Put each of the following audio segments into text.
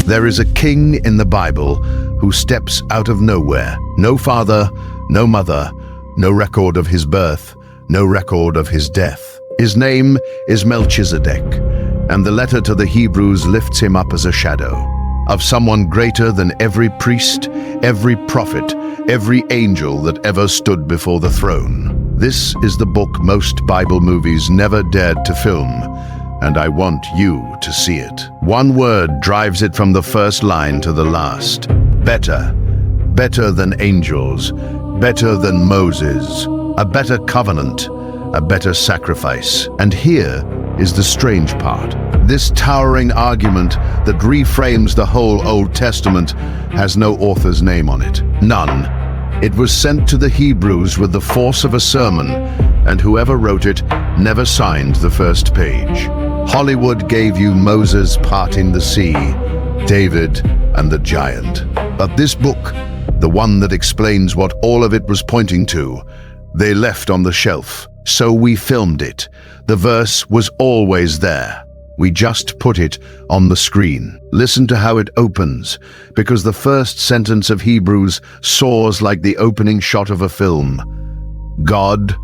There is a king in the Bible who steps out of nowhere. No father, no mother, no record of his birth, no record of his death. His name is Melchizedek, and the letter to the Hebrews lifts him up as a shadow of someone greater than every priest, every prophet, every angel that ever stood before the throne. This is the book most Bible movies never dared to film, and I want you to see it. One word drives it from the first line to the last. Better. Better than angels. Better than Moses. A better covenant. A better sacrifice. And here is the strange part. This towering argument that reframes the whole Old Testament has no author's name on it. None. It was sent to the Hebrews with the force of a sermon, and whoever wrote it never signed the first page. Hollywood gave you Moses parting the sea, David and the giant. But this book, the one that explains what all of it was pointing to, they left on the shelf. So we filmed it. The verse was always there. We just put it on the screen. Listen to how it opens, because the first sentence of Hebrews soars like the opening shot of a film. God,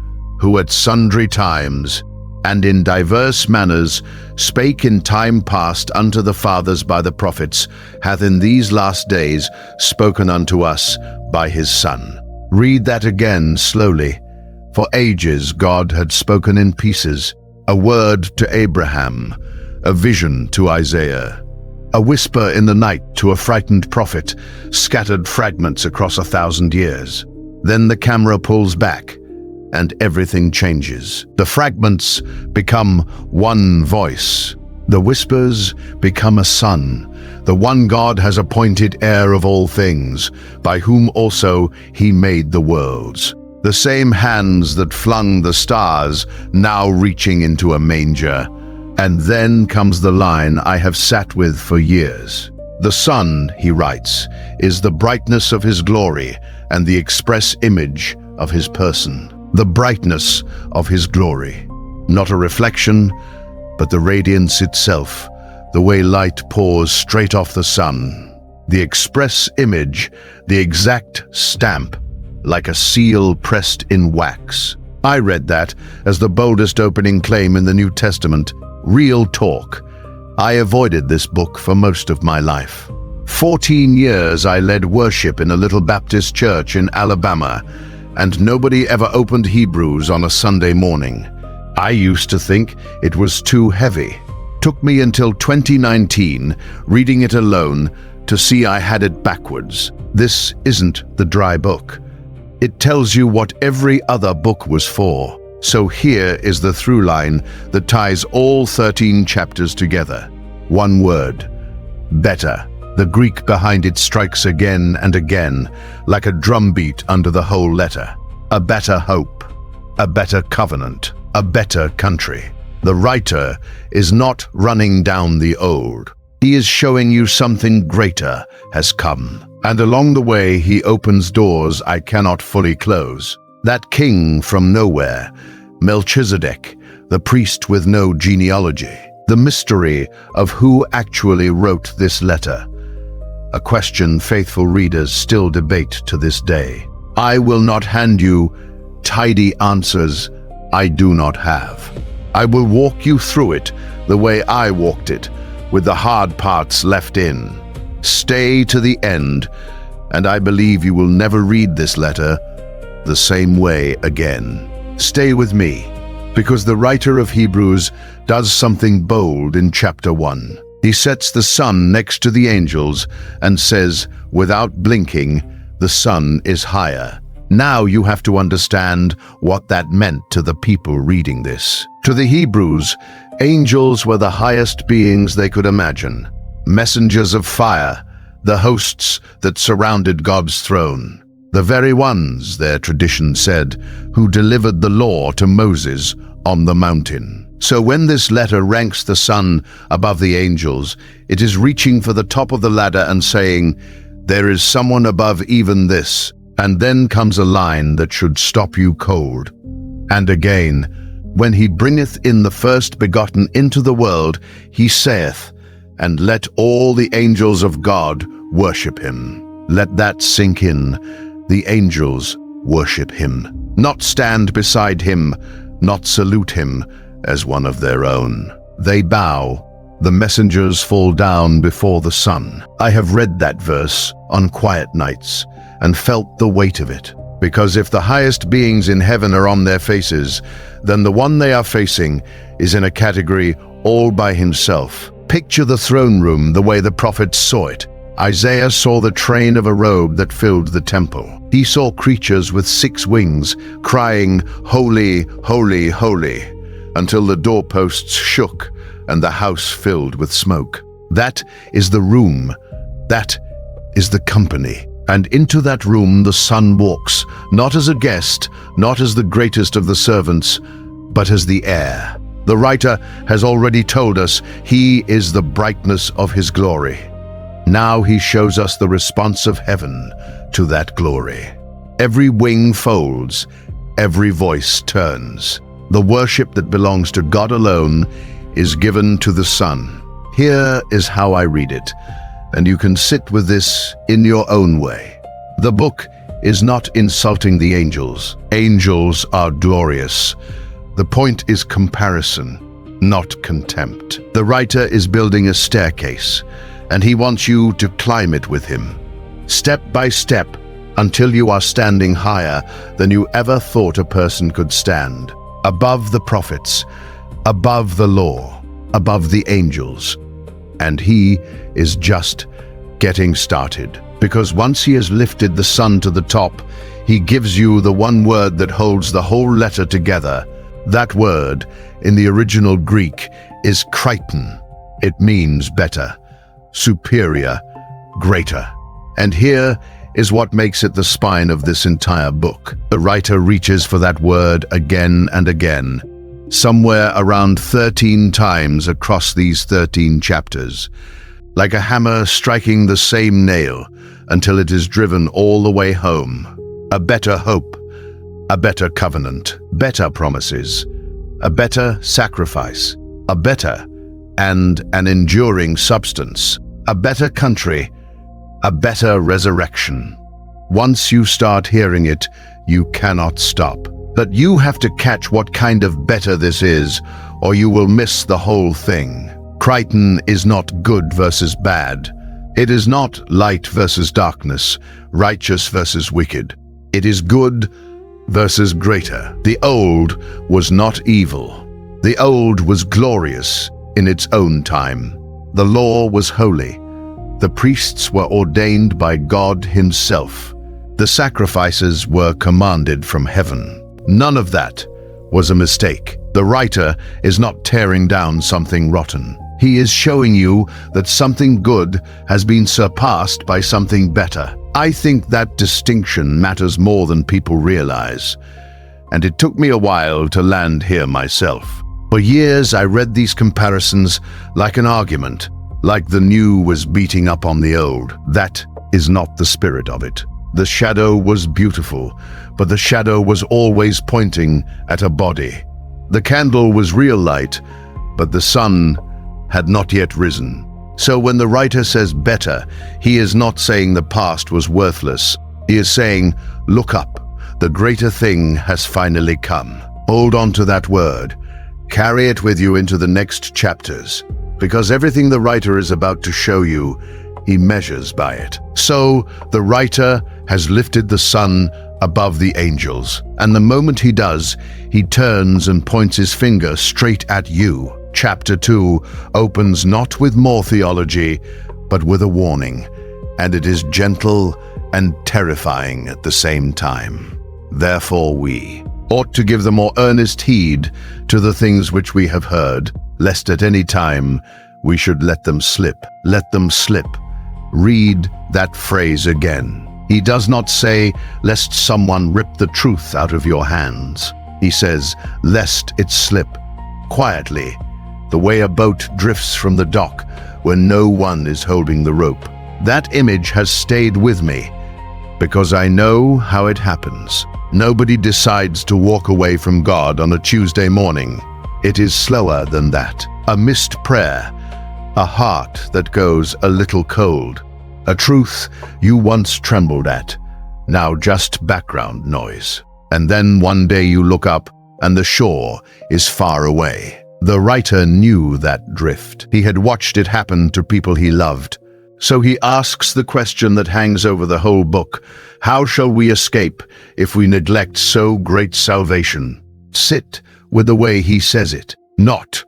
who at sundry times and in diverse manners spake in time past unto the fathers by the prophets, hath in these last days spoken unto us by his Son. Read that again slowly. For ages God had spoken in pieces, a word to Abraham, a vision to Isaiah, a whisper in the night to a frightened prophet, scattered fragments across 1,000 years. Then the camera pulls back, and everything changes. The fragments become one voice. The whispers become a son. The one God has appointed heir of all things, by whom also he made the worlds. The same hands that flung the stars, now reaching into a manger. And then comes the line I have sat with for years. The sun, he writes, is the brightness of his glory and the express image of his person. The brightness of his glory. Not a reflection, but the radiance itself, the way light pours straight off the sun. The express image, the exact stamp, like a seal pressed in wax. I read that as the boldest opening claim in the New Testament. Real talk. I avoided this book for most of my life. 14 years I led worship in a little Baptist church in Alabama, and nobody ever opened Hebrews on a Sunday morning. I used to think it was too heavy. Took me until 2019, reading it alone, to see I had it backwards. This isn't the dry book. It tells you what every other book was for. So here is the through line that ties all 13 chapters together. One word. Better. The Greek behind it strikes again and again, like a drumbeat under the whole letter. A better hope. A better covenant. A better country. The writer is not running down the old. He is showing you something greater has come. And along the way he opens doors I cannot fully close. That king from nowhere, Melchizedek, the priest with no genealogy. The mystery of who actually wrote this letter. A question faithful readers still debate to this day. I will not hand you tidy answers I do not have. I will walk you through it the way I walked it, with the hard parts left in. Stay to the end, and I believe you will never read this letter the same way again. Stay with me, because the writer of Hebrews does something bold in chapter 1. He sets the sun next to the angels and says, without blinking, the sun is higher. Now you have to understand what that meant to the people reading this. To the Hebrews, angels were the highest beings they could imagine. Messengers of fire, the hosts that surrounded God's throne. The very ones, their tradition said, who delivered the law to Moses on the mountain. So when this letter ranks the sun above the angels, it is reaching for the top of the ladder and saying, there is someone above even this. And then comes a line that should stop you cold. And again, when he bringeth in the first begotten into the world, he saith, and let all the angels of God worship him. Let that sink in. The angels worship him, not stand beside him, not salute him as one of their own. They bow. The messengers fall down before the Son. I have read that verse on quiet nights and felt the weight of it. Because if the highest beings in heaven are on their faces, then the one they are facing is in a category all by himself. Picture the throne room the way the prophets saw it. Isaiah saw the train of a robe that filled the temple. He saw creatures with 6 wings, crying, "Holy, holy, holy," until the doorposts shook and the house filled with smoke. That is the room. That is the company. And into that room the Son walks, not as a guest, not as the greatest of the servants, but as the heir. The writer has already told us he is the brightness of his glory. Now he shows us the response of heaven to that glory. Every wing folds, every voice turns. The worship that belongs to God alone is given to the Son. Here is how I read it, and you can sit with this in your own way. The book is not insulting the angels. Angels are glorious. The point is comparison, not contempt. The writer is building a staircase, and he wants you to climb it with him, step by step, until you are standing higher than you ever thought a person could stand, above the prophets, above the law, above the angels. And he is just getting started. Because once he has lifted the Son to the top, he gives you the one word that holds the whole letter together. That word, in the original Greek, is kriton. It means better, superior, greater. And here is what makes it the spine of this entire book. The writer reaches for that word again and again, somewhere around 13 times across these 13 chapters, like a hammer striking the same nail until it is driven all the way home. A better hope, a better covenant, better promises, a better sacrifice, a better and an enduring substance, a better country, a better resurrection. Once you start hearing it, you cannot stop. But you have to catch what kind of better this is, or you will miss the whole thing. Kriton is not good versus bad. It is not light versus darkness, righteous versus wicked. It is good versus greater. The old was not evil. The old was glorious in its own time. The law was holy. The priests were ordained by God himself. The sacrifices were commanded from heaven. None of that was a mistake. The writer is not tearing down something rotten. He is showing you that something good has been surpassed by something better. I think that distinction matters more than people realize. And it took me a while to land here myself. For years I read these comparisons like an argument, like the new was beating up on the old. That is not the spirit of it. The shadow was beautiful, but the shadow was always pointing at a body. The candle was real light, but the sun had not yet risen. So when the writer says better, he is not saying the past was worthless. He is saying, look up, the greater thing has finally come. Hold on to that word. Carry it with you into the next chapters, because everything the writer is about to show you, he measures by it. So the writer has lifted the Son above the angels, and the moment he does, he turns and points his finger straight at you. Chapter 2 opens not with more theology, but with a warning, and it is gentle and terrifying at the same time. Therefore we ought to give the more earnest heed to the things which we have heard, lest at any time we should let them slip. Let them slip. Read that phrase again. He does not say, lest someone rip the truth out of your hands. He says, lest it slip quietly, the way a boat drifts from the dock when no one is holding the rope. That image has stayed with me because I know how it happens. Nobody decides to walk away from God on a Tuesday morning. It is slower than that. A missed prayer, a heart that goes a little cold, a truth you once trembled at, now just background noise. And then one day you look up and the shore is far away. The writer knew that drift. He had watched it happen to people he loved. So he asks the question that hangs over the whole book: how shall we escape if we neglect so great salvation? Sit with the way he says it, not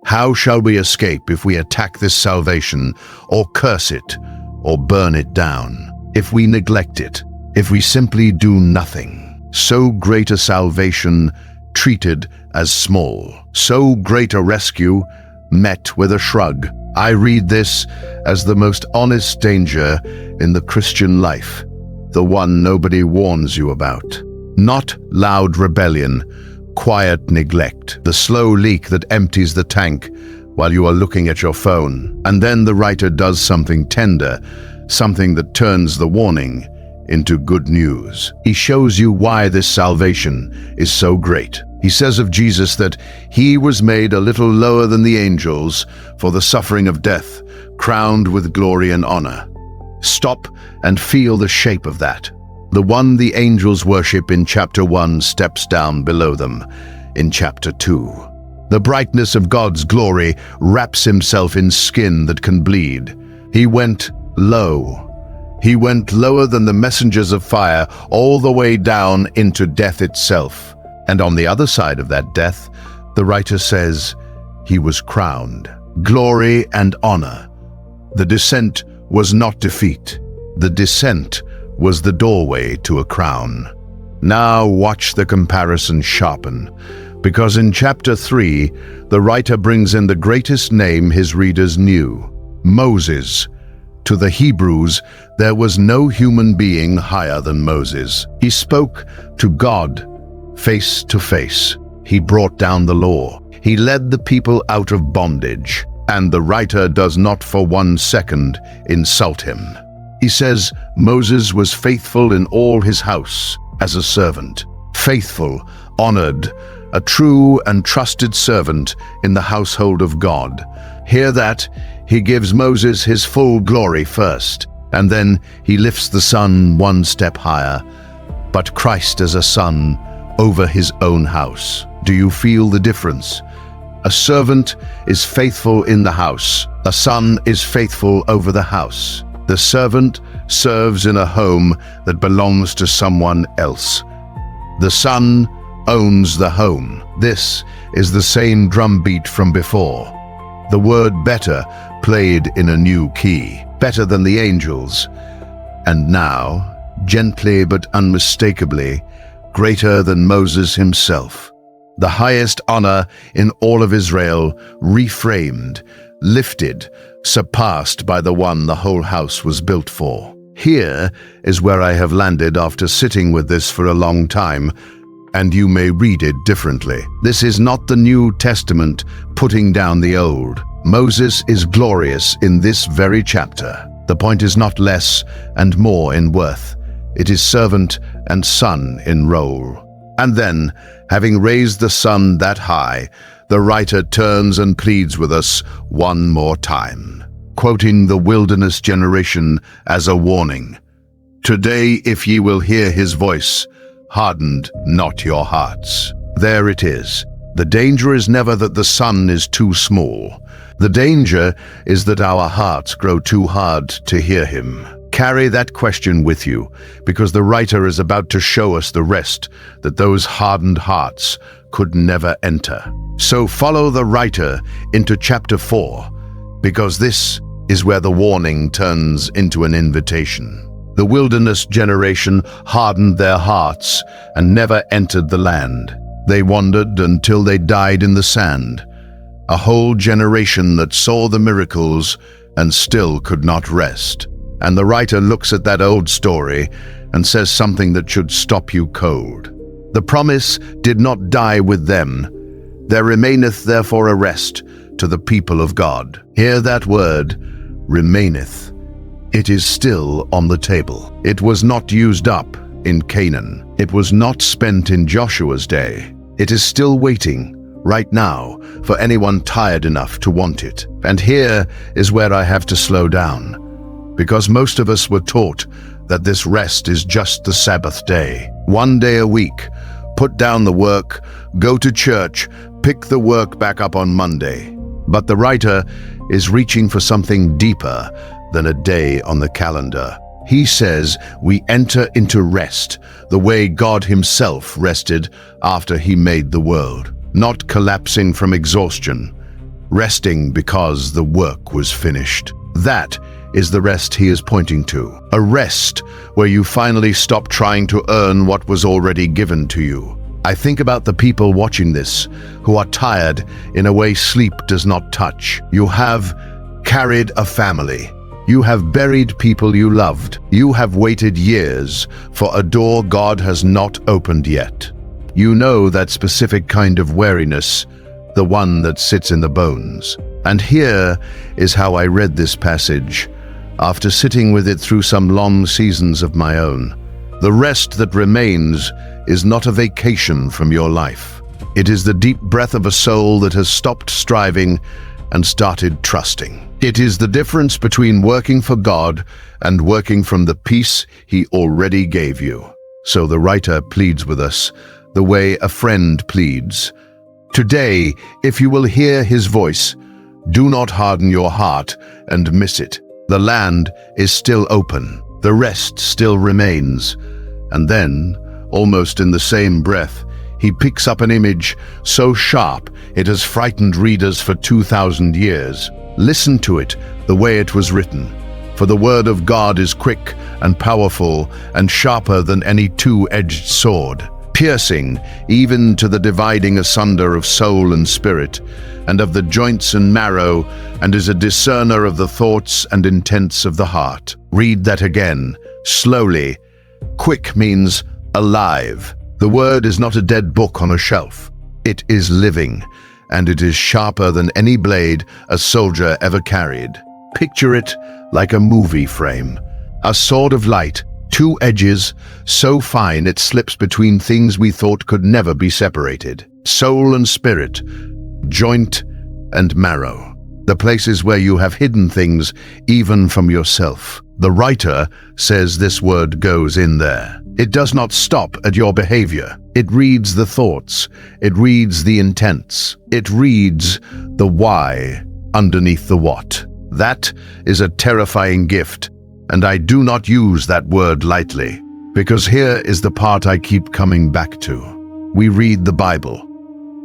how shall we escape if we attack this salvation, or curse it, or burn it down, if we neglect it, if we simply do nothing. So great a salvation treated as small, so great a rescue met with a shrug. I read this as the most honest danger in the Christian life, the one nobody warns you about. Not loud rebellion, quiet neglect, the slow leak that empties the tank while you are looking at your phone. And then the writer does something tender, something that turns the warning into good news. He shows you why this salvation is so great. He says of Jesus that he was made a little lower than the angels for the suffering of death, crowned with glory and honor. Stop and feel the shape of that. The one the angels worship in chapter 1 steps down below them in chapter 2. The brightness of God's glory wraps himself in skin that can bleed. He went low. He went lower than the messengers of fire, all the way down into death itself. And on the other side of that death, the writer says, he was crowned. Glory and honor. The descent was not defeat. The descent was the doorway to a crown. Now watch the comparison sharpen, because in chapter 3, the writer brings in the greatest name his readers knew, Moses. To the Hebrews, there was no human being higher than Moses. He spoke to God face to face. He brought down the law. He led the people out of bondage. And the writer does not for 1 second insult him. He says Moses was faithful in all his house as a servant. Faithful, honored, a true and trusted servant in the household of God. Hear that? He gives Moses his full glory first, and then he lifts the son 1 step higher, but Christ as a son over his own house. Do you feel the difference? A servant is faithful in the house. A son is faithful over the house. The servant serves in a home that belongs to someone else. The son owns the home. This is the same drumbeat from before. The word better played in a new key, better than the angels. And now, gently but unmistakably, greater than Moses himself. The highest honor in all of Israel, reframed, lifted, surpassed by the one the whole house was built for. Here is where I have landed after sitting with this for a long time, and you may read it differently. This is not the New Testament putting down the Old. Moses is glorious in this very chapter. The point is not less and more in worth. It is servant and son in role. And then, having raised the son that high, the writer turns and pleads with us one more time, quoting the wilderness generation as a warning. Today, if ye will hear his voice, hardened not your hearts. There it is. The danger is never that the son is too small. The danger is that our hearts grow too hard to hear him. Carry that question with you, because the writer is about to show us the rest that those hardened hearts could never enter. So follow the writer into chapter 4, because this is where the warning turns into an invitation. The wilderness generation hardened their hearts and never entered the land. They wandered until they died in the sand. A whole generation that saw the miracles and still could not rest. And the writer looks at that old story and says something that should stop you cold. The promise did not die with them. There remaineth therefore a rest to the people of God. Hear that word, remaineth. It is still on the table. It was not used up in Canaan. It was not spent in Joshua's day. It is still waiting right now, for anyone tired enough to want it. And here is where I have to slow down, because most of us were taught that this rest is just the Sabbath day. 1 day a week, put down the work, go to church, pick the work back up on Monday. But the writer is reaching for something deeper than a day on the calendar. He says we enter into rest the way God himself rested after he made the world, not collapsing from exhaustion, resting because the work was finished. That is the rest he is pointing to, a rest where you finally stop trying to earn what was already given to you. I think about the people watching this who are tired in a way sleep does not touch. You have carried a family. You have buried people you loved. You have waited years for a door God has not opened yet. You know that specific kind of weariness, the one that sits in the bones. And here is how I read this passage, after sitting with it through some long seasons of my own. The rest that remains is not a vacation from your life. It is the deep breath of a soul that has stopped striving and started trusting. It is the difference between working for God and working from the peace he already gave you. So the writer pleads with us the way a friend pleads. Today, if you will hear his voice, do not harden your heart and miss it. The land is still open. The rest still remains. And then, almost in the same breath, he picks up an image so sharp it has frightened readers for 2,000 years. Listen to it the way it was written. For the word of God is quick and powerful and sharper than any two-edged sword, piercing even to the dividing asunder of soul and spirit, and of the joints and marrow, and is a discerner of the thoughts and intents of the heart. Read that again, slowly. Quick means alive. The word is not a dead book on a shelf. It is living, and it is sharper than any blade a soldier ever carried. Picture it like a movie frame, a sword of light, two edges, so fine it slips between things we thought could never be separated. Soul and spirit, joint and marrow, the places where you have hidden things even from yourself. The writer says this word goes in there. It does not stop at your behavior. It reads the thoughts. It reads the intents. It reads the why underneath the what. That is a terrifying gift, and I do not use that word lightly, because here is the part I keep coming back to. We read the Bible,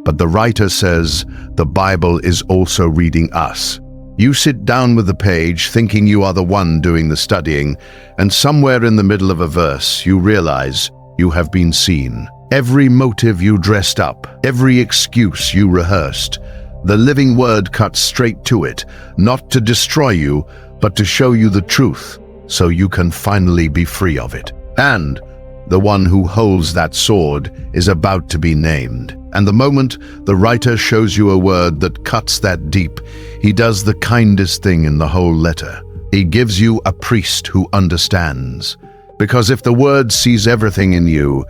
but the writer says the Bible is also reading us. You sit down with the page thinking you are the one doing the studying, and somewhere in the middle of a verse you realize you have been seen. Every motive you dressed up, every excuse you rehearsed, the living word cuts straight to it, not to destroy you, but to show you the truth, so you can finally be free of it. And the one who holds that sword is about to be named. And the moment the writer shows you a word that cuts that deep, he does the kindest thing in the whole letter. He gives you a priest who understands. Because if the word sees everything in you,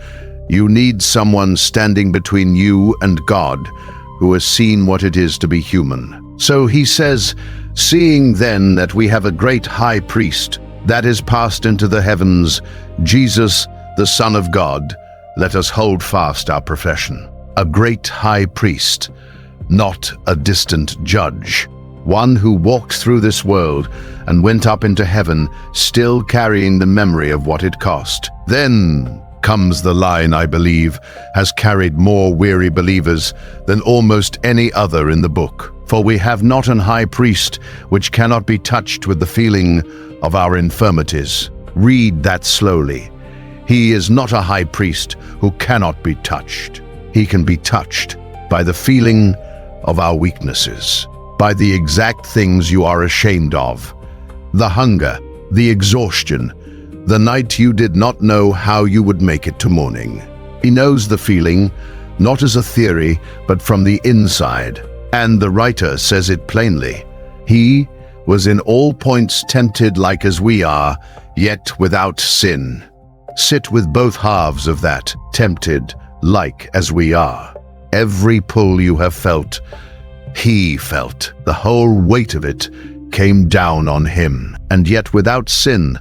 you need someone standing between you and God who has seen what it is to be human. So he says, seeing then that we have a great high priest that is passed into the heavens, Jesus, the Son of God, let us hold fast our profession. A great high priest, not a distant judge. One who walked through this world and went up into heaven, still carrying the memory of what it cost. Then comes the line I believe has carried more weary believers than almost any other in the book. For we have not an high priest which cannot be touched with the feeling of our infirmities. Read that slowly. He is not a high priest who cannot be touched. He can be touched by the feeling of our weaknesses, by the exact things you are ashamed of, the hunger, the exhaustion, the night you did not know how you would make it to morning. He knows the feeling, not as a theory, but from the inside. And the writer says it plainly. He was in all points tempted like as we are, yet without sin. Sit with both halves of that, tempted like as we are. Every pull you have felt, he felt. The whole weight of it came down on him. And yet without sin,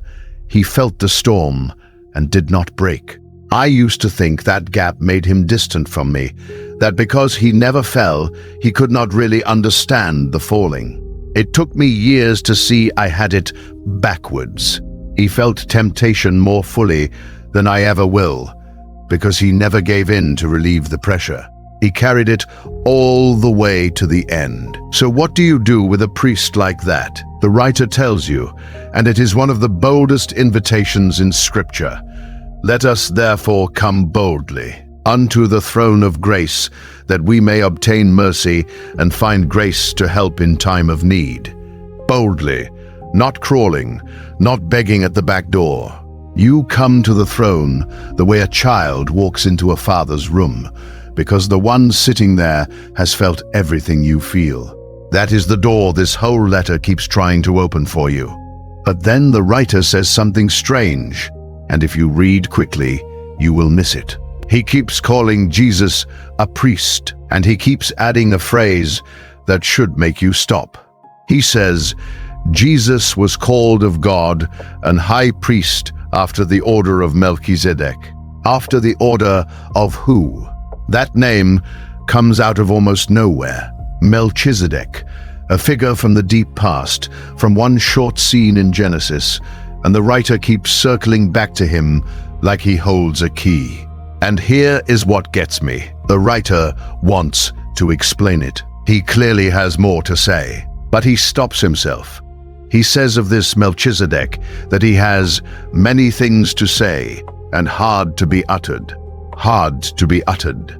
he felt the storm and did not break. I used to think that gap made him distant from me, that because he never fell, he could not really understand the falling. It took me years to see I had it backwards. He felt temptation more fully than I ever will, because he never gave in to relieve the pressure. He carried it all the way to the end. So what do you do with a priest like that? The writer tells you, and it is one of the boldest invitations in Scripture. Let us therefore come boldly unto the throne of grace, that we may obtain mercy and find grace to help in time of need. Boldly, not crawling, not begging at the back door. You come to the throne the way a child walks into a father's room, because the one sitting there has felt everything you feel. That is the door this whole letter keeps trying to open for you. But then the writer says something strange, and if you read quickly, you will miss it. He keeps calling Jesus a priest, and he keeps adding a phrase that should make you stop. He says, Jesus was called of God an high priest after the order of Melchizedek. After the order of who? That name comes out of almost nowhere. Melchizedek, a figure from the deep past, from one short scene in Genesis, and the writer keeps circling back to him like he holds a key. And here is what gets me. The writer wants to explain it. He clearly has more to say, but he stops himself. He says of this Melchizedek that he has many things to say and hard to be uttered. Hard to be uttered.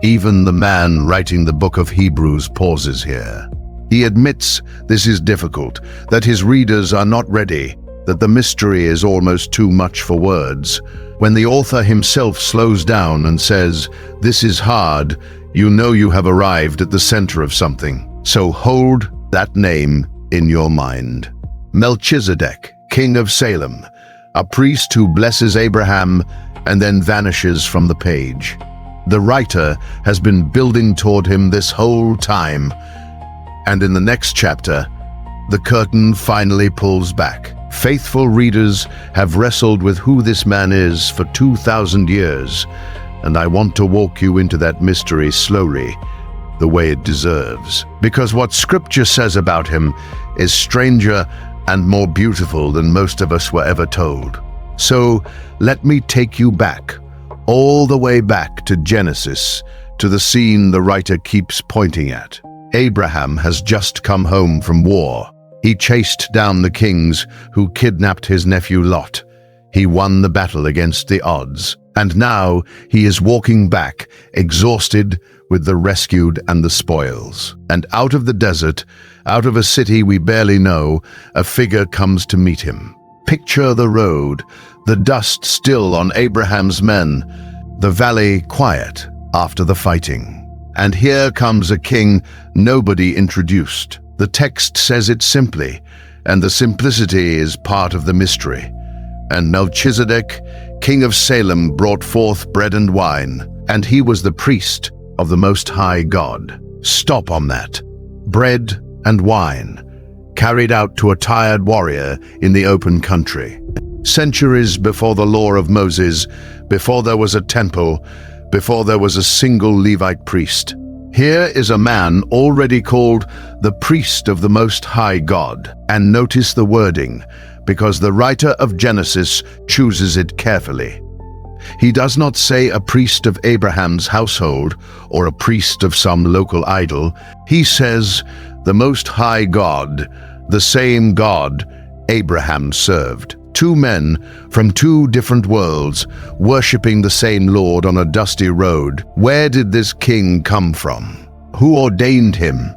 Even the man writing the book of Hebrews pauses here. He admits this is difficult, that his readers are not ready, that the mystery is almost too much for words. When the author himself slows down and says, "This is hard," you know you have arrived at the center of something. So hold that name in your mind. Melchizedek, king of Salem, a priest who blesses Abraham and then vanishes from the page. The writer has been building toward him this whole time, and in the next chapter, the curtain finally pulls back. Faithful readers have wrestled with who this man is for 2,000 years, and I want to walk you into that mystery slowly, the way it deserves. Because what Scripture says about him is stranger and more beautiful than most of us were ever told. So let me take you back, all the way back to Genesis, to the scene the writer keeps pointing at. Abraham has just come home from war. He chased down the kings who kidnapped his nephew Lot. He won the battle against the odds. And now he is walking back, exhausted with the rescued and the spoils. And out of the desert, out of a city we barely know, a figure comes to meet him. Picture the road, the dust still on Abraham's men, the valley quiet after the fighting. And here comes a king nobody introduced. The text says it simply, and the simplicity is part of the mystery. And Melchizedek, king of Salem, brought forth bread and wine, and he was the priest of the Most High God. Stop on that. Bread and wine, carried out to a tired warrior in the open country. Centuries before the law of Moses, before there was a temple, before there was a single Levite priest. Here is a man already called the priest of the Most High God. And notice the wording, because the writer of Genesis chooses it carefully. He does not say a priest of Abraham's household or a priest of some local idol. He says the Most High God, the same God Abraham served. Two men from two different worlds, worshipping the same Lord on a dusty road. Where did this king come from? Who ordained him?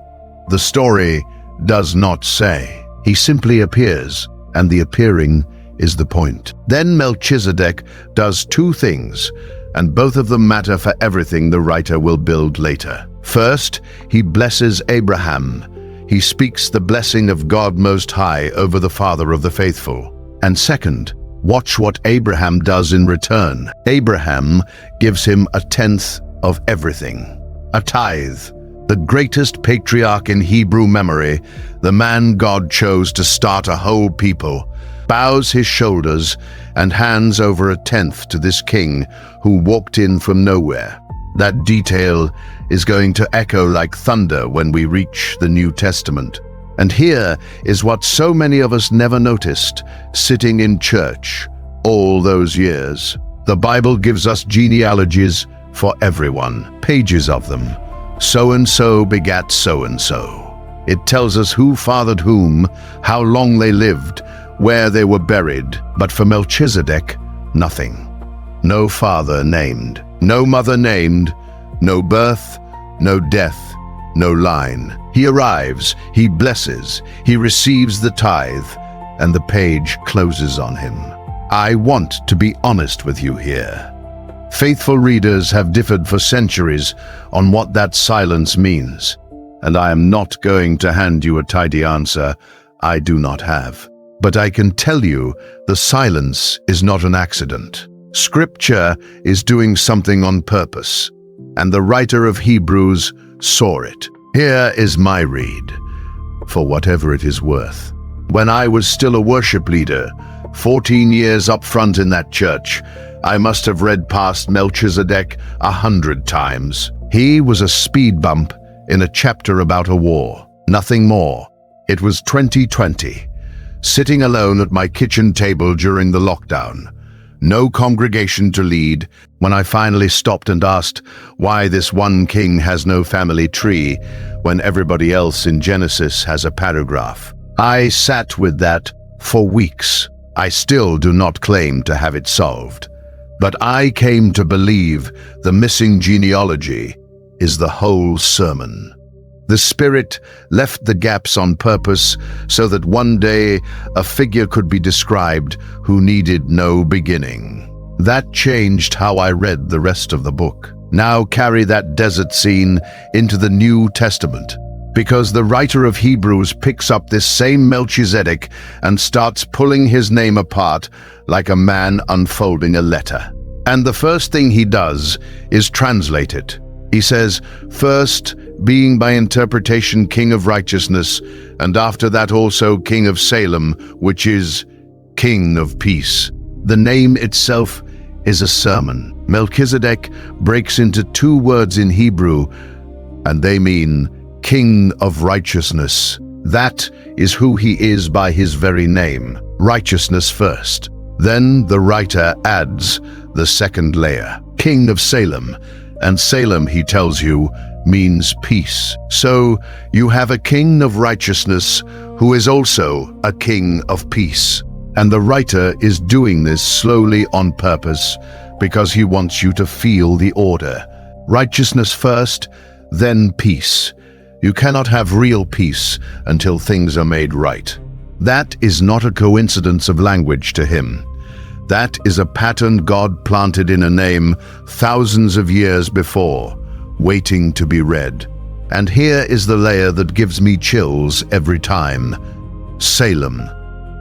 The story does not say. He simply appears, and the appearing is the point. Then Melchizedek does two things, and both of them matter for everything the writer will build later. First, he blesses Abraham. He speaks the blessing of God Most High over the father of the faithful. And second, watch what Abraham does in return. Abraham gives him a tenth of everything. A tithe, the greatest patriarch in Hebrew memory, the man God chose to start a whole people, bows his shoulders and hands over a tenth to this king who walked in from nowhere. That detail is going to echo like thunder when we reach the New Testament. And here is what so many of us never noticed, sitting in church all those years. The Bible gives us genealogies for everyone, pages of them. So-and-so begat so-and-so. It tells us who fathered whom, how long they lived, where they were buried. But for Melchizedek, nothing. No father named, no mother named, no birth, no death, no line. He arrives, he blesses, he receives the tithe, and the page closes on him. I want to be honest with you here. Faithful readers have differed for centuries on what that silence means, and I am not going to hand you a tidy answer I do not have. But I can tell you the silence is not an accident. Scripture is doing something on purpose, and the writer of Hebrews saw it. Here is my read, for whatever it is worth. When I was still a worship leader, 14 years up front in that church, I must have read past Melchizedek 100 times. He was a speed bump in a chapter about a war, nothing more. It was 2020, sitting alone at my kitchen table during the lockdown. No congregation to lead, when I finally stopped and asked why this one king has no family tree when everybody else in Genesis has a paragraph. I sat with that for weeks. I still do not claim to have it solved. But I came to believe the missing genealogy is the whole sermon. The Spirit left the gaps on purpose so that one day a figure could be described who needed no beginning. That changed how I read the rest of the book. Now carry that desert scene into the New Testament, because the writer of Hebrews picks up this same Melchizedek and starts pulling his name apart like a man unfolding a letter. And the first thing he does is translate it. He says, first, being by interpretation king of righteousness, and after that also king of Salem, which is king of peace. The name itself is a sermon. Melchizedek breaks into two words in Hebrew, and they mean king of righteousness. That is who he is by his very name, righteousness first. Then the writer adds the second layer, king of Salem, and Salem, he tells you, means peace. So you have a king of righteousness who is also a king of peace. And the writer is doing this slowly on purpose because he wants you to feel the order. Righteousness first, then peace. You cannot have real peace until things are made right. That is not a coincidence of language to him. That is a pattern God planted in a name thousands of years before, waiting to be read. And here is the layer that gives me chills every time. Salem.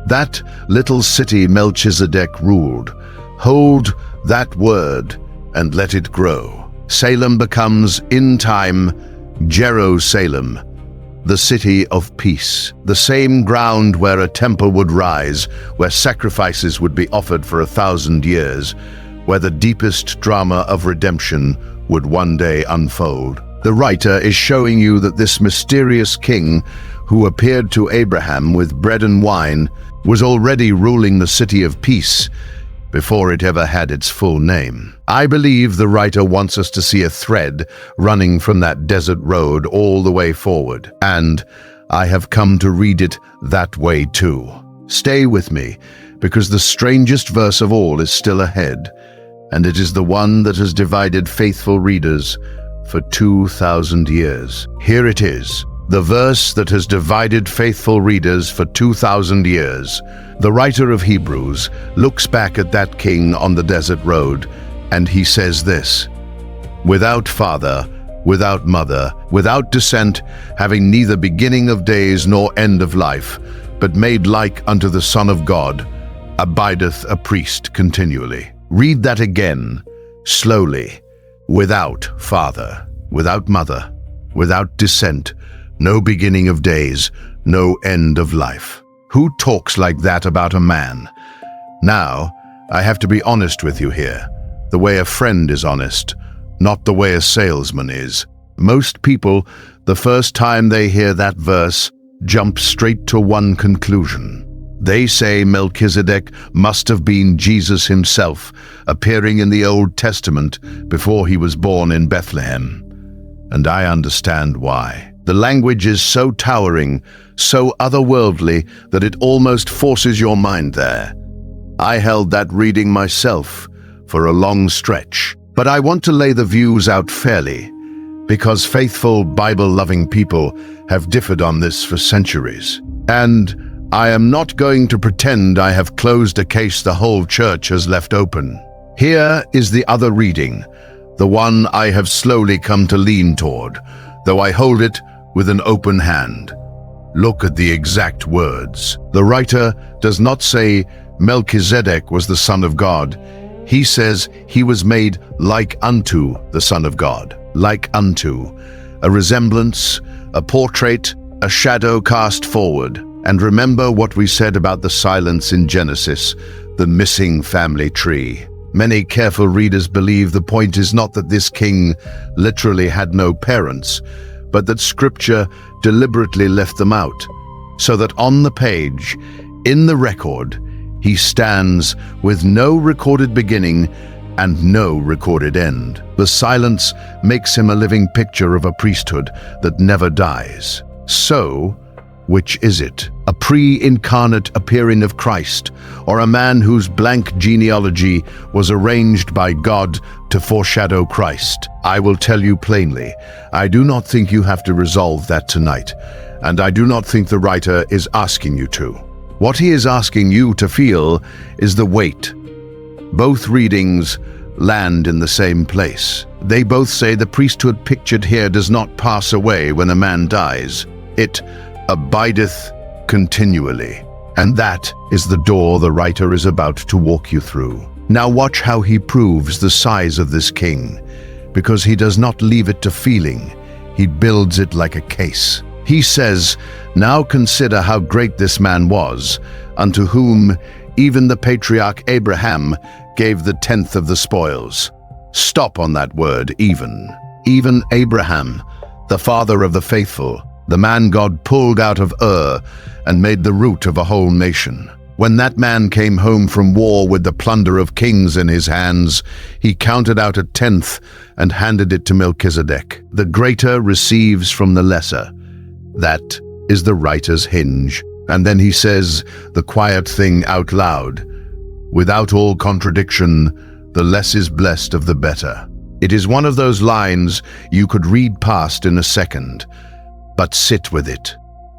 That little city Melchizedek ruled. Hold that word and let it grow. Salem becomes, in time, Jerusalem, the city of peace, the same ground where a temple would rise, where sacrifices would be offered for 1,000 years, where the deepest drama of redemption would one day unfold. The writer is showing you that this mysterious king who appeared to Abraham with bread and wine was already ruling the city of peace before it ever had its full name. I believe the writer wants us to see a thread running from that desert road all the way forward, and I have come to read it that way too. Stay with me, because the strangest verse of all is still ahead, and it is the one that has divided faithful readers for 2,000 years. Here it is, the verse that has divided faithful readers for 2,000 years. The writer of Hebrews looks back at that king on the desert road, and he says this: without father, without mother, without descent, having neither beginning of days nor end of life, but made like unto the Son of God, abideth a priest continually. Read that again, slowly. Without father, without mother, without descent, no beginning of days, no end of life. Who talks like that about a man? Now, I have to be honest with you here, the way a friend is honest, not the way a salesman is. Most people, the first time they hear that verse, jump straight to one conclusion. They say Melchizedek must have been Jesus himself, appearing in the Old Testament before he was born in Bethlehem. And I understand why. The language is so towering, so otherworldly, that it almost forces your mind there. I held that reading myself for a long stretch. But I want to lay the views out fairly, because faithful, Bible-loving people have differed on this for centuries. And I am not going to pretend I have closed a case the whole church has left open. Here is the other reading, the one I have slowly come to lean toward, though I hold it with an open hand. Look at the exact words. The writer does not say Melchizedek was the Son of God. He says he was made like unto the Son of God. Like unto. A resemblance, a portrait, a shadow cast forward. And remember what we said about the silence in Genesis, the missing family tree. Many careful readers believe the point is not that this king literally had no parents, but that Scripture deliberately left them out, so that on the page, in the record, he stands with no recorded beginning and no recorded end. The silence makes him a living picture of a priesthood that never dies. So, which is it? A pre-incarnate appearing of Christ, or a man whose blank genealogy was arranged by God to foreshadow Christ? I will tell you plainly, I do not think you have to resolve that tonight, and I do not think the writer is asking you to. What he is asking you to feel is the weight. Both readings land in the same place. They both say the priesthood pictured here does not pass away when a man dies. It abideth continually. And that is the door the writer is about to walk you through. Now watch how he proves the size of this king, because he does not leave it to feeling. He builds it like a case. He says, now consider how great this man was, unto whom even the patriarch Abraham gave the 10th of the spoils. Stop on that word, even. Even Abraham, the father of the faithful, the man God pulled out of Ur and made the root of a whole nation. When that man came home from war with the plunder of kings in his hands, he counted out a 10th and handed it to Melchizedek. The greater receives from the lesser. That is the writer's hinge. And then he says the quiet thing out loud. Without all contradiction, the less is blessed of the better. It is one of those lines you could read past in a second, but sit with it.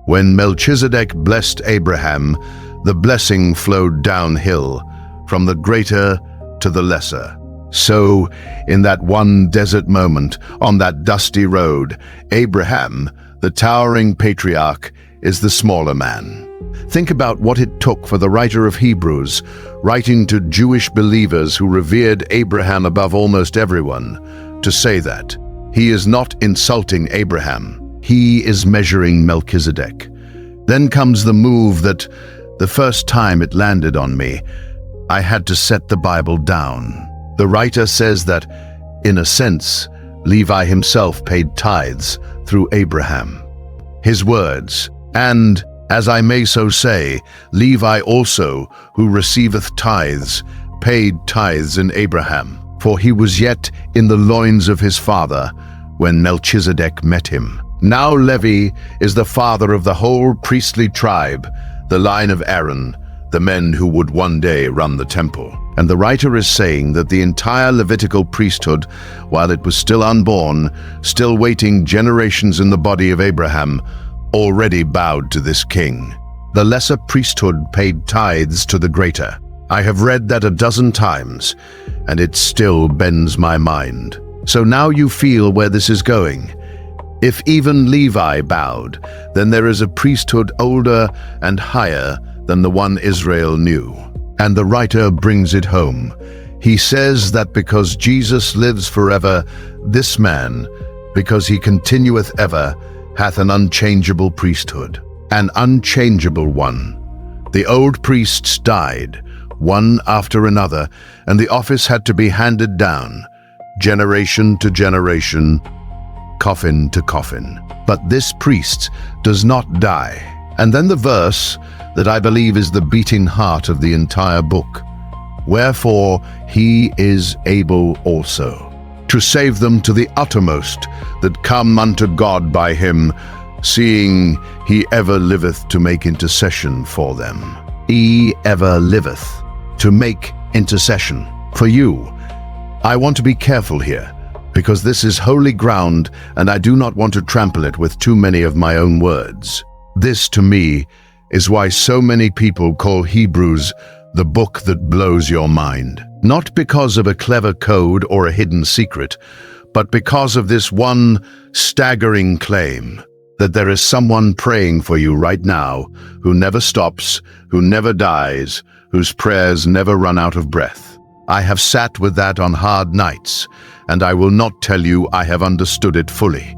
When Melchizedek blessed Abraham, the blessing flowed downhill, from the greater to the lesser. So, in that one desert moment, on that dusty road, Abraham, the towering patriarch, is the smaller man. Think about what it took for the writer of Hebrews, writing to Jewish believers who revered Abraham above almost everyone, to say that. He is not insulting Abraham. He is measuring Melchizedek. Then comes the move that, the first time it landed on me, I had to set the Bible down. The writer says that, in a sense, Levi himself paid tithes through Abraham. His words, and, as I may so say, Levi also, who receiveth tithes, paid tithes in Abraham, for he was yet in the loins of his father when Melchizedek met him. Now Levi is the father of the whole priestly tribe, the line of Aaron, the men who would one day run the temple. And the writer is saying that the entire Levitical priesthood, while it was still unborn, still waiting generations in the body of Abraham, already bowed to this king. The lesser priesthood paid tithes to the greater. I have read that a dozen times, and it still bends my mind. So now you feel where this is going. If even Levi bowed, then there is a priesthood older and higher than the one Israel knew. And the writer brings it home. He says that because Jesus lives forever, this man, because he continueth ever, hath an unchangeable priesthood, an unchangeable one. The old priests died, one after another, and the office had to be handed down, generation to generation, coffin to coffin. But this priest does not die. And then the verse that I believe is the beating heart of the entire book. Wherefore he is able also to save them to the uttermost that come unto God by him, seeing he ever liveth to make intercession for them. He ever liveth to make intercession for you. I want to be careful here, because this is holy ground and I do not want to trample it with too many of my own words. This, to me, is why so many people call Hebrews the book that blows your mind. Not because of a clever code or a hidden secret, but because of this one staggering claim that there is someone praying for you right now who never stops, who never dies, whose prayers never run out of breath. I have sat with that on hard nights, and I will not tell you I have understood it fully.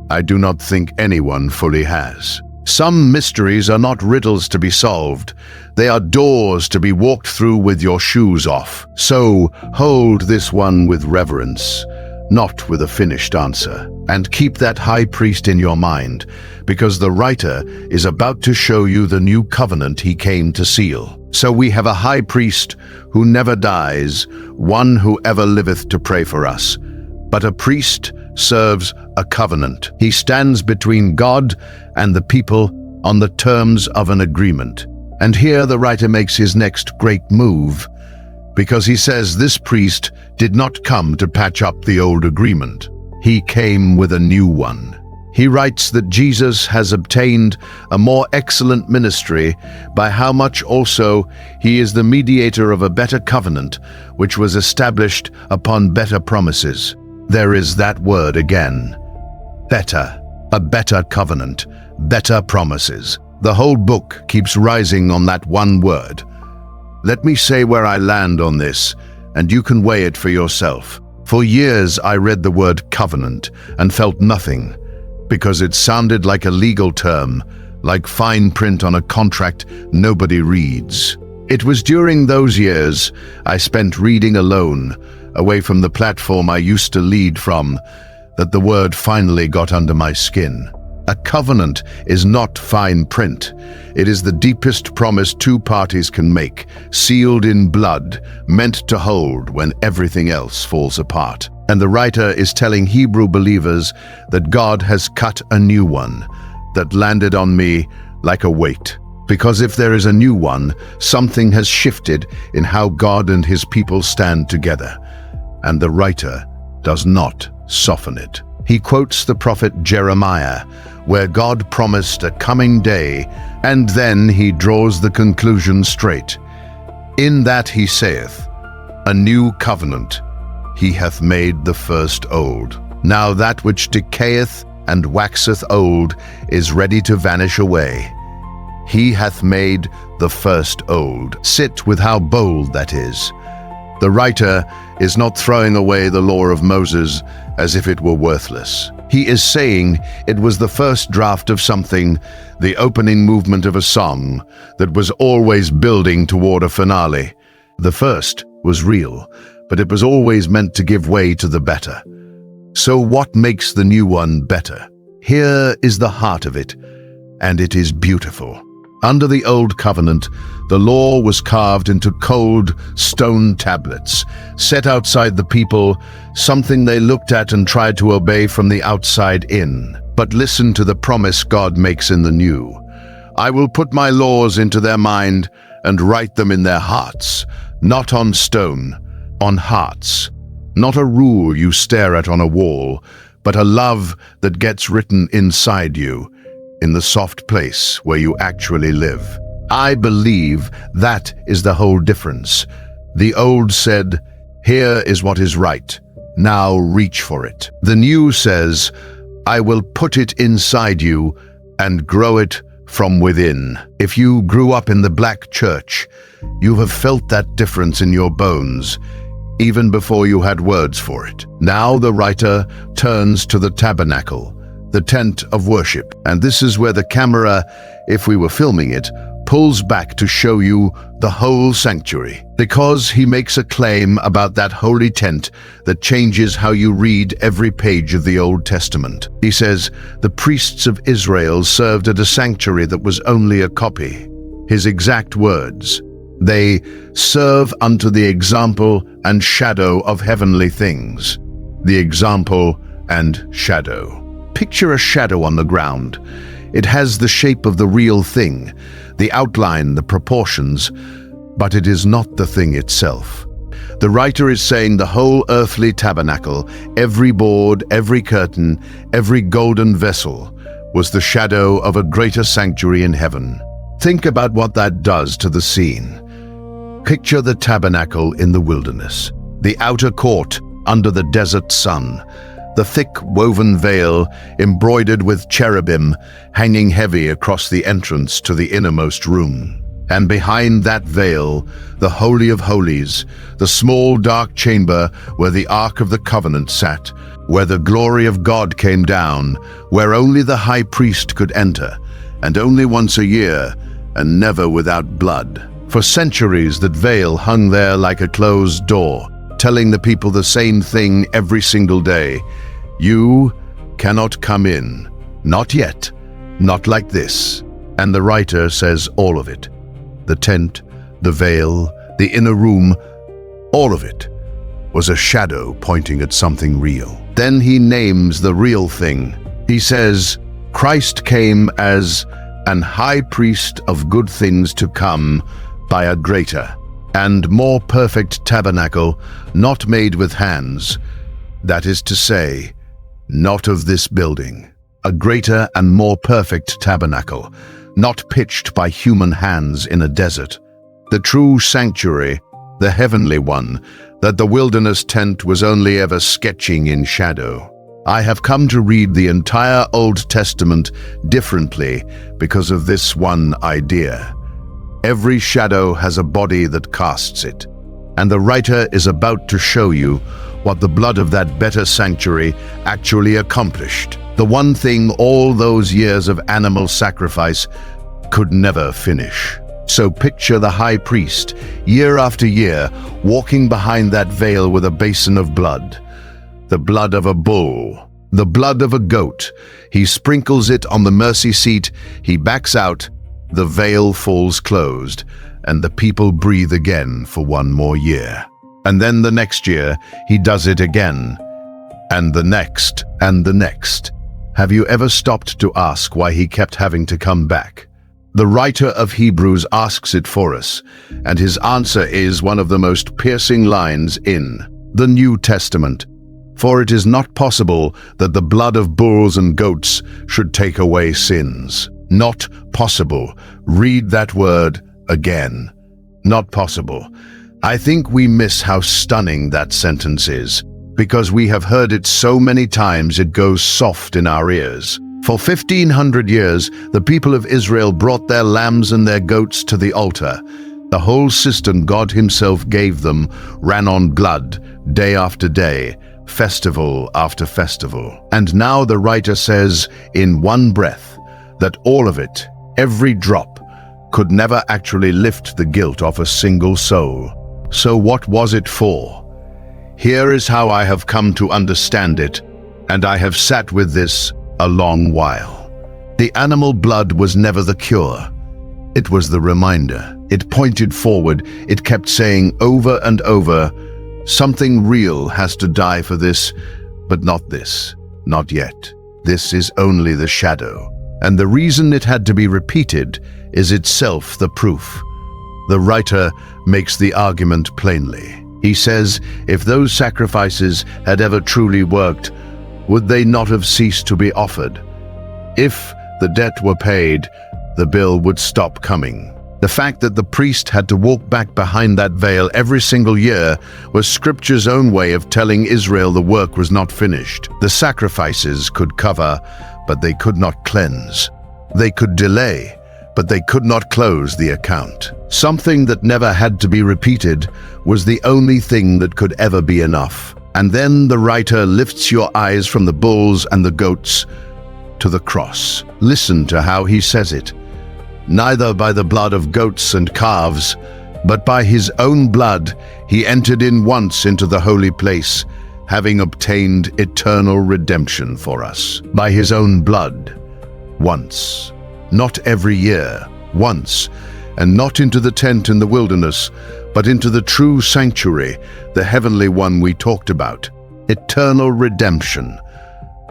I do not think anyone fully has. Some mysteries are not riddles to be solved. They are doors to be walked through with your shoes off. So hold this one with reverence, not with a finished answer. And keep that high priest in your mind, because the writer is about to show you the new covenant he came to seal. So we have a high priest who never dies, one who ever liveth to pray for us. But a priest serves a covenant. He stands between God and the people on the terms of an agreement. And here the writer makes his next great move, because he says this priest did not come to patch up the old agreement. He came with a new one. He writes that Jesus has obtained a more excellent ministry, by how much also he is the mediator of a better covenant, which was established upon better promises. There is that word again. Better. A better covenant. Better promises. The whole book keeps rising on that one word. Let me say where I land on this, and you can weigh it for yourself. For years I read the word covenant and felt nothing, because it sounded like a legal term, like fine print on a contract nobody reads. It was during those years I spent reading alone, away from the platform I used to lead from, that the word finally got under my skin. A covenant is not fine print. It is the deepest promise two parties can make, sealed in blood, meant to hold when everything else falls apart. And the writer is telling Hebrew believers that God has cut a new one that landed on me like a weight. Because if there is a new one, something has shifted in how God and his people stand together. And the writer does not soften it. He quotes the prophet Jeremiah, where God promised a coming day, and then he draws the conclusion straight. In that he saith, a new covenant, he hath made the first old. Now that which decayeth and waxeth old is ready to vanish away. He hath made the first old. Sit with how bold that is. The writer is not throwing away the law of Moses as if it were worthless. He is saying it was the first draft of something, the opening movement of a song that was always building toward a finale. The first was real, but it was always meant to give way to the better. So what makes the new one better? Here is the heart of it, and it is beautiful. Under the old covenant, the law was carved into cold stone tablets, set outside the people, something they looked at and tried to obey from the outside in. But listen to the promise God makes in the new. I will put my laws into their mind and write them in their hearts, not on stone, on hearts. Not a rule you stare at on a wall, but a love that gets written inside you, in the soft place where you actually live. I believe that is the whole difference. The old said, here is what is right. Now reach for it. The new says, I will put it inside you and grow it from within. If you grew up in the black church, you have felt that difference in your bones. even before you had words for it. Now the writer turns to the tabernacle, the tent of worship. And this is where the camera, if we were filming it, pulls back to show you the whole sanctuary. Because he makes a claim about that holy tent that changes how you read every page of the Old Testament. He says, the priests of Israel served at a sanctuary that was only a copy. His exact words, they serve unto the example and shadow of heavenly things. The example and shadow. Picture a shadow on the ground. It has the shape of the real thing, the outline, the proportions, but it is not the thing itself. The writer is saying the whole earthly tabernacle, every board, every curtain, every golden vessel, was the shadow of a greater sanctuary in heaven. Think about what that does to the scene. Picture the tabernacle in the wilderness, the outer court under the desert sun, the thick woven veil embroidered with cherubim hanging heavy across the entrance to the innermost room. And behind that veil, the Holy of Holies, the small dark chamber where the Ark of the Covenant sat, where the glory of God came down, where only the high priest could enter, and only once a year, and never without blood. For centuries that veil hung there like a closed door, telling the people the same thing every single day. You cannot come in. Not yet. Not like this. And the writer says all of it. The tent, the veil, the inner room, all of it was a shadow pointing at something real. Then he names the real thing. He says, Christ came as an high priest of good things to come by a greater and more perfect tabernacle, not made with hands, that is to say, not of this building. A greater and more perfect tabernacle, not pitched by human hands in a desert. The true sanctuary, the heavenly one, that the wilderness tent was only ever sketching in shadow. I have come to read the entire Old Testament differently because of this one idea. Every shadow has a body that casts it, and the writer is about to show you what the blood of that better sanctuary actually accomplished. The one thing all those years of animal sacrifice could never finish. So picture the high priest, year after year, walking behind that veil with a basin of blood. The blood of a bull, the blood of a goat. He sprinkles it on the mercy seat, he backs out, the veil falls closed, and the people breathe again for one more year. And then the next year, he does it again, and the next, and the next. Have you ever stopped to ask why he kept having to come back? The writer of Hebrews asks it for us, and his answer is one of the most piercing lines in the New Testament. For it is not possible that the blood of bulls and goats should take away sins. Not possible. Read that word again. Not possible. I think we miss how stunning that sentence is, because we have heard it so many times it goes soft in our ears. For 1,500 years, the people of Israel brought their lambs and their goats to the altar. The whole system God himself gave them ran on blood, day after day, festival after festival. And now the writer says, in one breath, that all of it, every drop, could never actually lift the guilt off a single soul. So what was it for? Here is how I have come to understand it, and I have sat with this a long while. The animal blood was never the cure. It was the reminder. It pointed forward. It kept saying over and over, something real has to die for this, but not this, not yet. This is only the shadow. And the reason it had to be repeated is itself the proof. The writer makes the argument plainly. He says, if those sacrifices had ever truly worked, would they not have ceased to be offered? If the debt were paid, the bill would stop coming. The fact that the priest had to walk back behind that veil every single year was Scripture's own way of telling Israel the work was not finished. The sacrifices could cover, but they could not cleanse. They could delay, but they could not close the account. Something that never had to be repeated was the only thing that could ever be enough. And then the writer lifts your eyes from the bulls and the goats to the cross. Listen to how he says it. Neither by the blood of goats and calves, but by his own blood he entered in once into the holy place, having obtained eternal redemption for us. By his own blood, once. Not every year, once. And not into the tent in the wilderness, but into the true sanctuary, the heavenly one we talked about. Eternal redemption.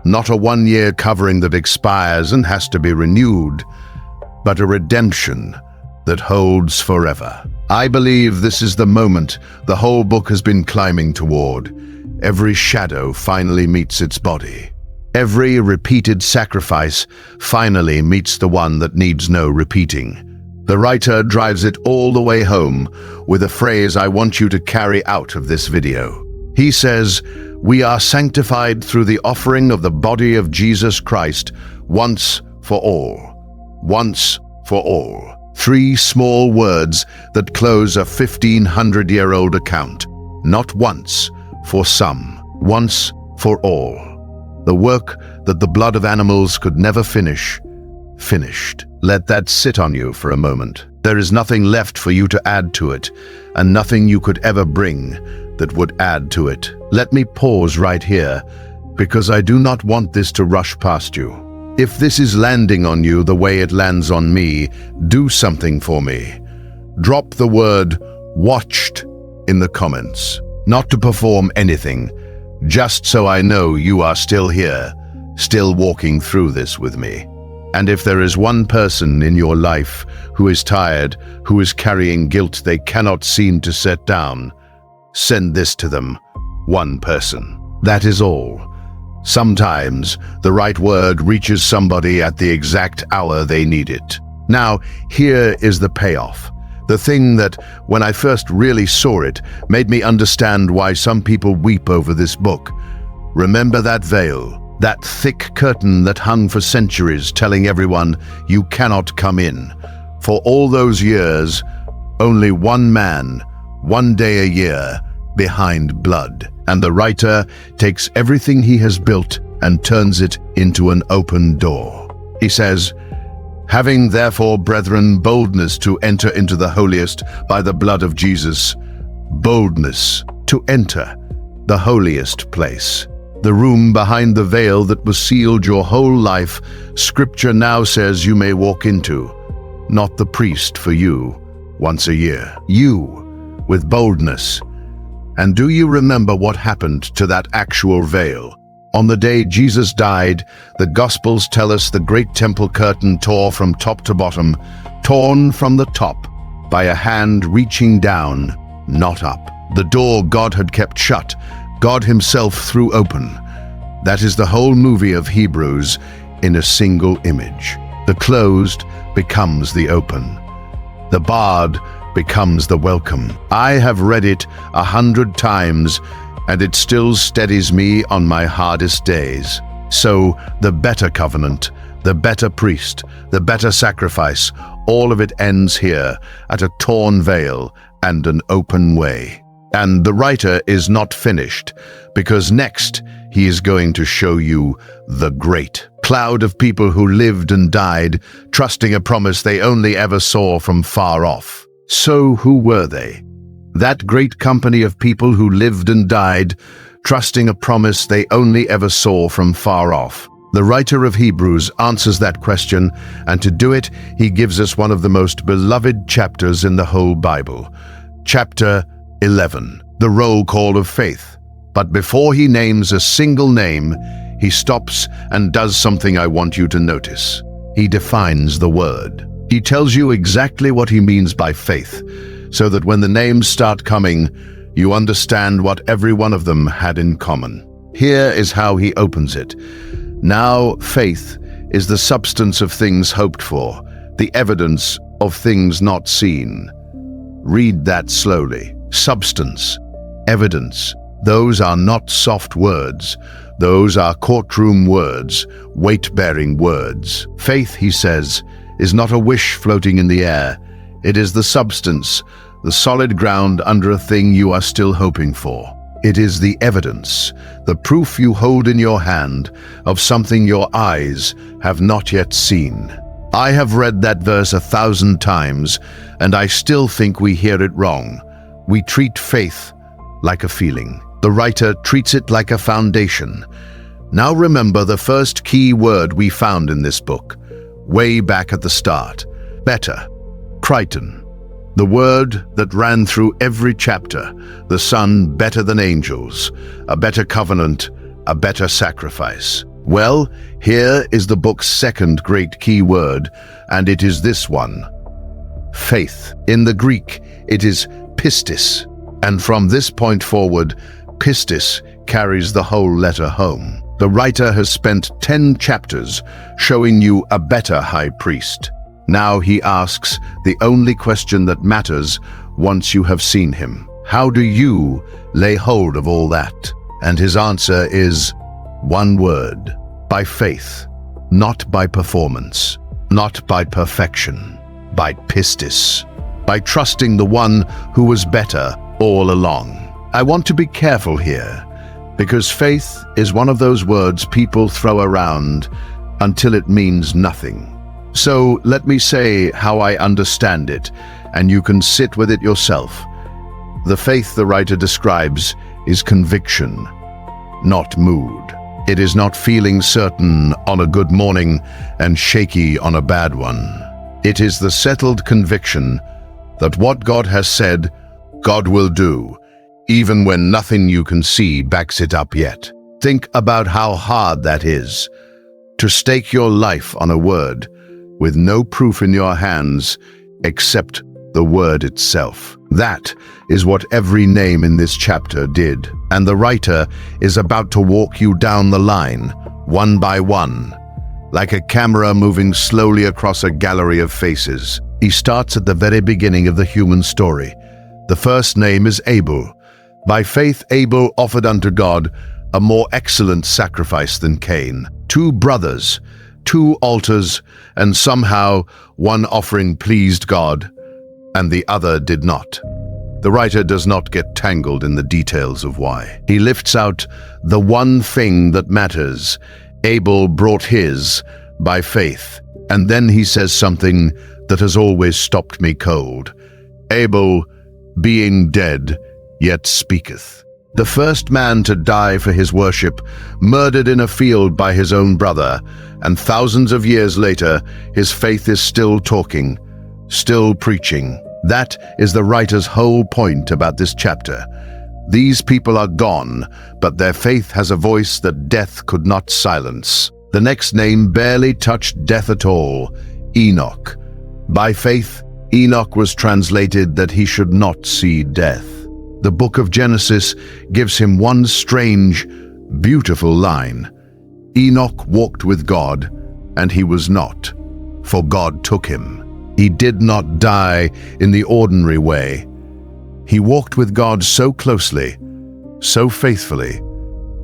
Not a 1-year covering that expires and has to be renewed, but a redemption that holds forever. I believe this is the moment the whole book has been climbing toward. Every shadow finally meets its body. Every repeated sacrifice finally meets the one that needs no repeating. The writer drives it all the way home with a phrase I want you to carry out of this video. He says, "We are sanctified through the offering of the body of Jesus Christ once for all." Once for all. 3 small words that close a 1,500-year-old account. Not once for some, once for all. The work that the blood of animals could never finish, finished. Let that sit on you for a moment. There is nothing left for you to add to it, and nothing you could ever bring that would add to it. Let me pause right here, because I do not want this to rush past you. If this is landing on you the way it lands on me, do something for me. Drop the word "watched" in the comments. Not to perform anything, just so I know you are still here, still walking through this with me. And if there is one person in your life who is tired, who is carrying guilt they cannot seem to set down, send this to them. One person. That is all. Sometimes the right word reaches somebody at the exact hour they need it. Now, here is the payoff. The thing that, when I first really saw it, made me understand why some people weep over this book. Remember that veil? That thick curtain that hung for centuries telling everyone you cannot come in. For all those years, only one man, one day a year, behind blood. And the writer takes everything he has built and turns it into an open door. He says, "Having therefore, brethren, boldness to enter into the holiest by the blood of Jesus." Boldness to enter the holiest place. The room behind the veil that was sealed your whole life, Scripture now says you may walk into. Not the priest for you, once a year. You, with boldness. And do you remember what happened to that actual veil? On the day Jesus died, the Gospels tell us the great temple curtain tore from top to bottom, torn from the top by a hand reaching down, not up. The door God had kept shut, God himself threw open. That is the whole movie of Hebrews in a single image. The closed becomes the open. The barred becomes the welcome. I have read it 100 times, and it still steadies me on my hardest days. So, the better covenant, the better priest, the better sacrifice, all of it ends here at a torn veil and an open way. And the writer is not finished, because next he is going to show you the great cloud of people who lived and died, trusting a promise they only ever saw from far off. So who were they? That great company of people who lived and died, trusting a promise they only ever saw from far off. The writer of Hebrews answers that question, and to do it, he gives us one of the most beloved chapters in the whole Bible. Chapter 11, the roll call of faith. But before he names a single name, he stops and does something I want you to notice. He defines the word. He tells you exactly what he means by faith, so that when the names start coming, you understand what every one of them had in common. Here is how he opens it. Now faith is the substance of things hoped for, the evidence of things not seen. Read that slowly. Substance, evidence. Those are not soft words. Those are courtroom words, weight-bearing words. Faith, he says, is not a wish floating in the air. It is the substance, the solid ground under a thing you are still hoping for. It is the evidence, the proof you hold in your hand of something your eyes have not yet seen. I have read that verse 1,000 times, and I still think we hear it wrong. We treat faith like a feeling. The writer treats it like a foundation. Now remember the first key word we found in this book, way back at the start. Better. Crichton. The word that ran through every chapter. The Son better than angels. A better covenant. A better sacrifice. Well, here is the book's second great key word, and it is this one. Faith. In the Greek, it is pistis. And from this point forward, pistis carries the whole letter home. The writer has spent 10 chapters showing you a better high priest. Now he asks the only question that matters once you have seen him. How do you lay hold of all that? And his answer is one word: by faith, not by performance, not by perfection, by pistis, by trusting the one who was better all along. I want to be careful here, because faith is one of those words people throw around until it means nothing. So let me say how I understand it, and you can sit with it yourself. The faith the writer describes is conviction, not mood. It is not feeling certain on a good morning and shaky on a bad one. It is the settled conviction that what God has said, God will do, even when nothing you can see backs it up yet. Think about how hard that is, to stake your life on a word with no proof in your hands except the word itself. That is what every name in this chapter did, and the writer is about to walk you down the line, one by one, like a camera moving slowly across a gallery of faces. He starts at the very beginning of the human story. The first name is Abel. By faith Abel offered unto God a more excellent sacrifice than Cain. 2 brothers, 2 altars, and somehow one offering pleased God, and the other did not. The writer does not get tangled in the details of why. He lifts out the one thing that matters. Abel brought his by faith, and then he says something that has always stopped me cold. Abel, being dead, yet speaketh. The first man to die for his worship, murdered in a field by his own brother, and thousands of years later, his faith is still talking, still preaching. That is the writer's whole point about this chapter. These people are gone, but their faith has a voice that death could not silence. The next name barely touched death at all, Enoch. By faith, Enoch was translated that he should not see death. The book of Genesis gives him one strange, beautiful line. Enoch walked with God, and he was not, for God took him. He did not die in the ordinary way. He walked with God so closely, so faithfully,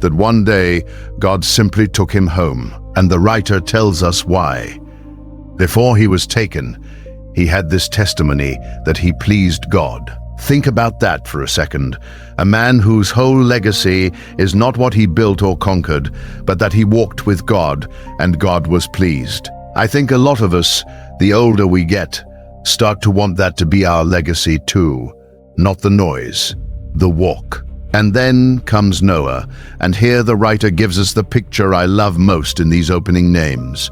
that one day God simply took him home, and the writer tells us why. Before he was taken, he had this testimony that he pleased God. Think about that for a second. A man whose whole legacy is not what he built or conquered, but that he walked with God, and God was pleased. I think a lot of us, the older we get, start to want that to be our legacy too. Not the noise, the walk. And then comes Noah, and here the writer gives us the picture I love most in these opening names.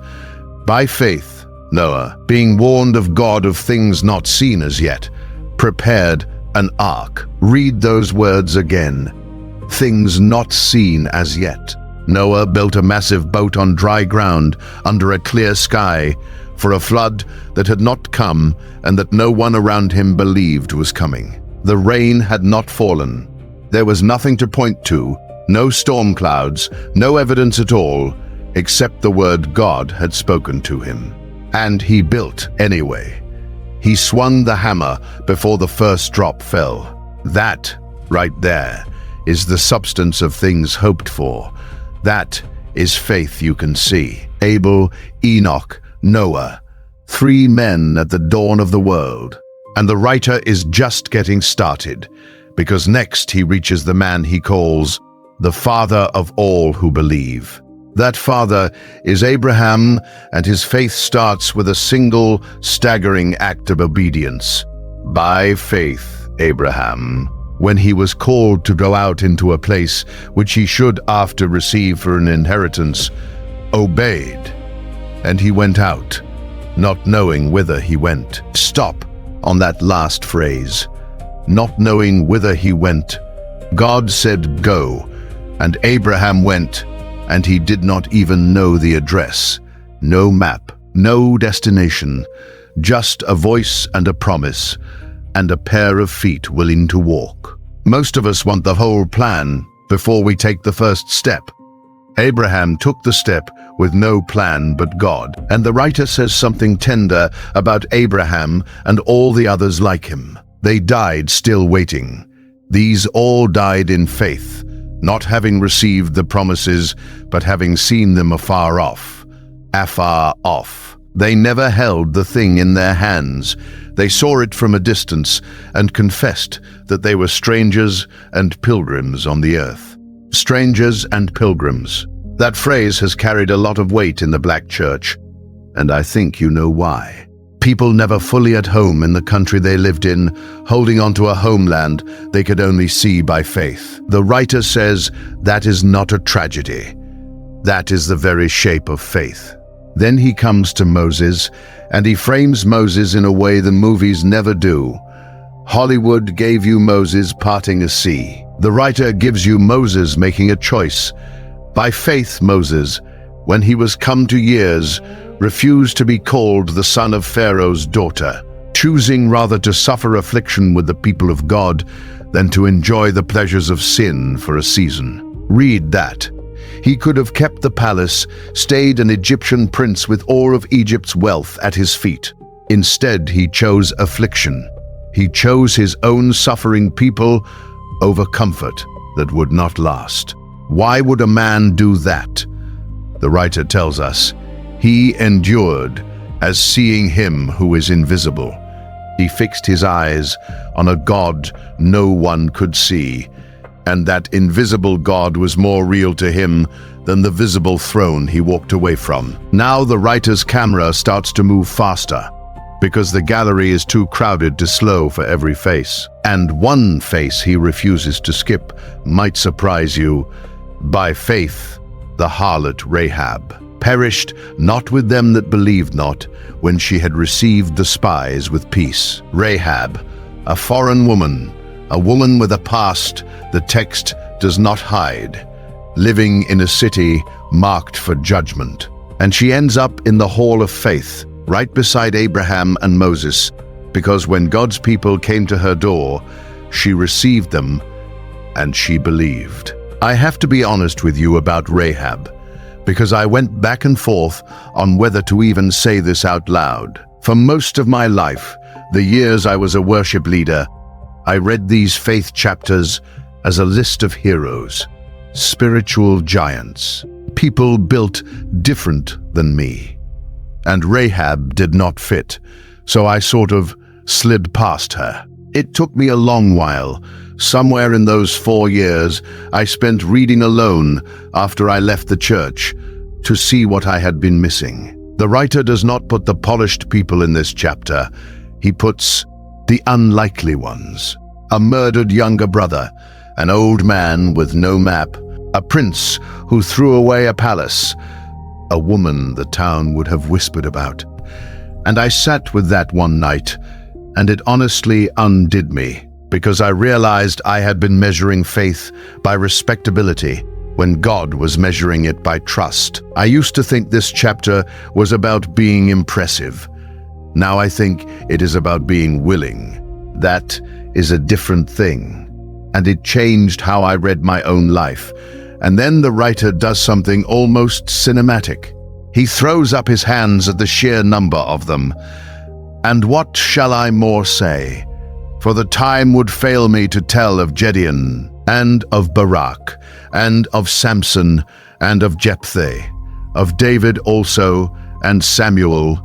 By faith, Noah, being warned of God of things not seen as yet, prepared an ark. Read those words again. Things not seen as yet. Noah built a massive boat on dry ground under a clear sky for a flood that had not come and that no one around him believed was coming. The rain had not fallen. There was nothing to point to, no storm clouds, no evidence at all, except the word God had spoken to him. And he built anyway. He swung the hammer before the first drop fell. That, right there, is the substance of things hoped for. That is faith you can see. Abel, Enoch, Noah. Three men at the dawn of the world. And the writer is just getting started, because next he reaches the man he calls the father of all who believe. That father is Abraham, and his faith starts with a single staggering act of obedience. By faith, Abraham, when he was called to go out into a place which he should after receive for an inheritance, obeyed. And he went out, not knowing whither he went. Stop on that last phrase. Not knowing whither he went. God said, go, and Abraham went, and he did not even know the address. No map, no destination, just a voice and a promise, and a pair of feet willing to walk. Most of us want the whole plan before we take the first step. Abraham took the step with no plan but God, and the writer says something tender about Abraham and all the others like him. They died still waiting. These all died in faith, not having received the promises, but having seen them afar off. Afar off. They never held the thing in their hands. They saw it from a distance and confessed that they were strangers and pilgrims on the earth. Strangers and pilgrims. That phrase has carried a lot of weight in the black church, and I think you know why. People never fully at home in the country they lived in, holding on to a homeland they could only see by faith. The writer says that is not a tragedy. That is the very shape of faith. Then he comes to Moses, and he frames Moses in a way the movies never do. Hollywood gave you Moses parting a sea. The writer gives you Moses making a choice. By faith, Moses, when he was come to years, refused to be called the son of Pharaoh's daughter, choosing rather to suffer affliction with the people of God than to enjoy the pleasures of sin for a season. Read that. He could have kept the palace, stayed an Egyptian prince with all of Egypt's wealth at his feet. Instead, he chose affliction. He chose his own suffering people over comfort that would not last. Why would a man do that? The writer tells us, he endured as seeing him who is invisible. He fixed his eyes on a God no one could see, and that invisible God was more real to him than the visible throne he walked away from. Now the writer's camera starts to move faster, because the gallery is too crowded to slow for every face. And one face he refuses to skip might surprise you. By faith, the harlot Rahab perished not with them that believed not, when she had received the spies with peace. Rahab, a foreign woman, a woman with a past the text does not hide, living in a city marked for judgment. And she ends up in the hall of faith, right beside Abraham and Moses, because when God's people came to her door, she received them and she believed. I have to be honest with you about Rahab, because I went back and forth on whether to even say this out loud. For most of my life, the years I was a worship leader, I read these faith chapters as a list of heroes, spiritual giants, people built different than me. And Rahab did not fit, so I sort of slid past her. It took me a long while. Somewhere in those 4 years, I spent reading alone after I left the church to see what I had been missing. The writer does not put the polished people in this chapter. He puts the unlikely ones. A murdered younger brother, an old man with no map, a prince who threw away a palace, a woman the town would have whispered about. And I sat with that one night, and it honestly undid me, because I realized I had been measuring faith by respectability when God was measuring it by trust. I used to think this chapter was about being impressive. Now I think it is about being willing. That is a different thing. And it changed how I read my own life. And then the writer does something almost cinematic. He throws up his hands at the sheer number of them. And what shall I more say? For the time would fail me to tell of Gideon, and of Barak, and of Samson, and of Jephthah, of David also, and Samuel,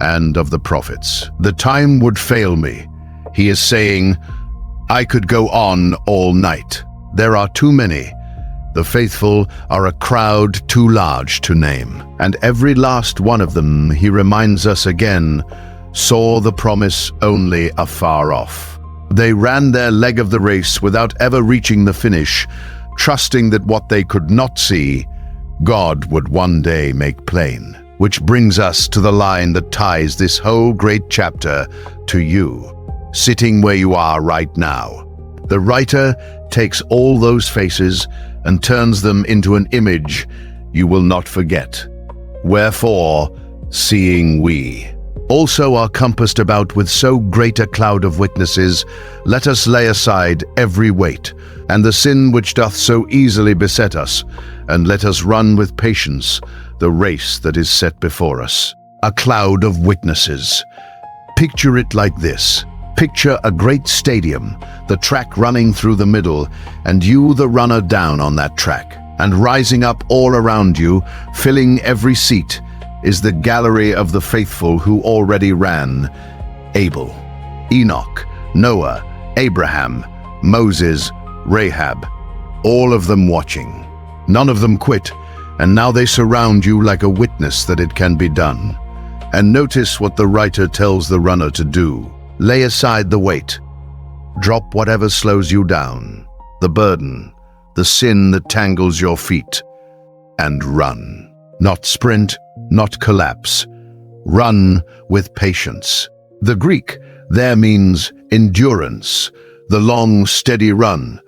and of the prophets. The time would fail me. He is saying, I could go on all night. There are too many. The faithful are a crowd too large to name. And every last one of them, he reminds us again, saw the promise only afar off. They ran their leg of the race without ever reaching the finish, trusting that what they could not see, God would one day make plain. Which brings us to the line that ties this whole great chapter to you, sitting where you are right now. The writer takes all those faces and turns them into an image you will not forget. Wherefore, seeing we also are compassed about with so great a cloud of witnesses, let us lay aside every weight, and the sin which doth so easily beset us, and let us run with patience the race that is set before us. A cloud of witnesses. Picture it like this. Picture a great stadium, the track running through the middle, and you the runner down on that track. And rising up all around you, filling every seat, is the gallery of the faithful who already ran. Abel, Enoch, Noah, Abraham, Moses, Rahab, all of them watching. None of them quit, and now they surround you like a witness that it can be done. And notice what the writer tells the runner to do. Lay aside the weight. Drop whatever slows you down, the burden, the sin that tangles your feet, and run. Not sprint, not collapse. Run with patience. The Greek there means endurance, the long, steady run,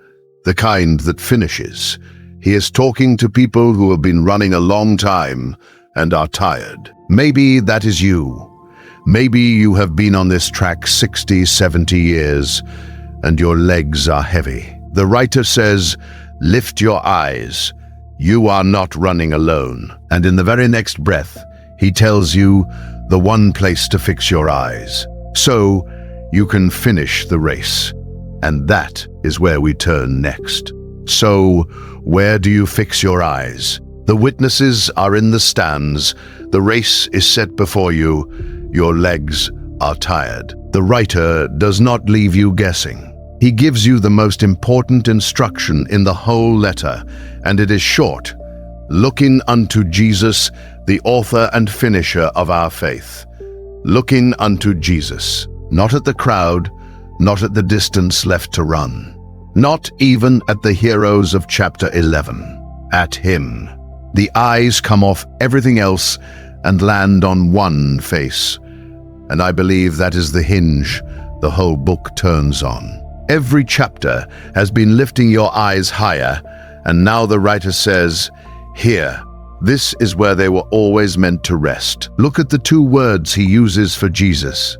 the kind that finishes. He is talking to people who have been running a long time and are tired. Maybe that is you. Maybe you have been on this track 60, 70 years, and your legs are heavy. The writer says, lift your eyes. You are not running alone. And in the very next breath, he tells you the one place to fix your eyes, so you can finish the race. And that is where we turn next. So, where do you fix your eyes? The witnesses are in the stands. The race is set before you. Your legs are tired. The writer does not leave you guessing. He gives you the most important instruction in the whole letter, and it is short. Looking unto Jesus, the author and finisher of our faith. Looking unto Jesus, not at the crowd, not at the distance left to run, not even at the heroes of chapter 11. At him. The eyes come off everything else and land on one face. And I believe that is the hinge the whole book turns on. Every chapter has been lifting your eyes higher, and now the writer says, here, this is where they were always meant to rest. Look at the two words he uses for Jesus,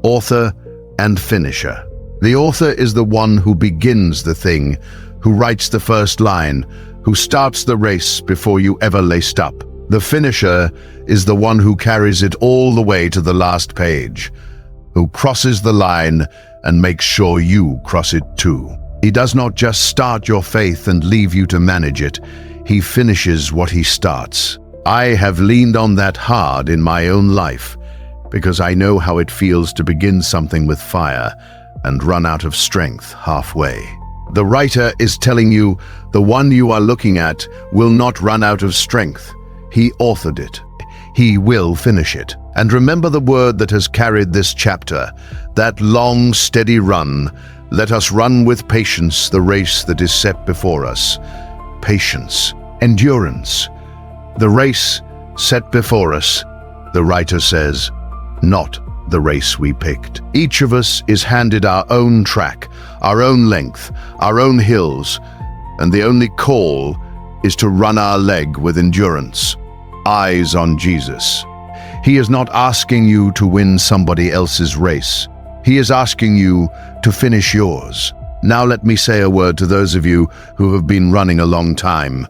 author and finisher. The author is the one who begins the thing, who writes the first line, who starts the race before you ever laced up. The finisher is the one who carries it all the way to the last page, who crosses the line and makes sure you cross it too. He does not just start your faith and leave you to manage it. He finishes what he starts. I have leaned on that hard in my own life because I know how it feels to begin something with fire and run out of strength halfway. The writer is telling you the one you are looking at will not run out of strength. He authored it. He will finish it. And remember the word that has carried this chapter, that long, steady run. Let us run with patience the race that is set before us. Patience, endurance. The race set before us, the writer says, not the race we picked. Each of us is handed our own track, our own length, our own hills, and the only call is to run our leg with endurance. Eyes on Jesus. He is not asking you to win somebody else's race. He is asking you to finish yours. Now let me say a word to those of you who have been running a long time,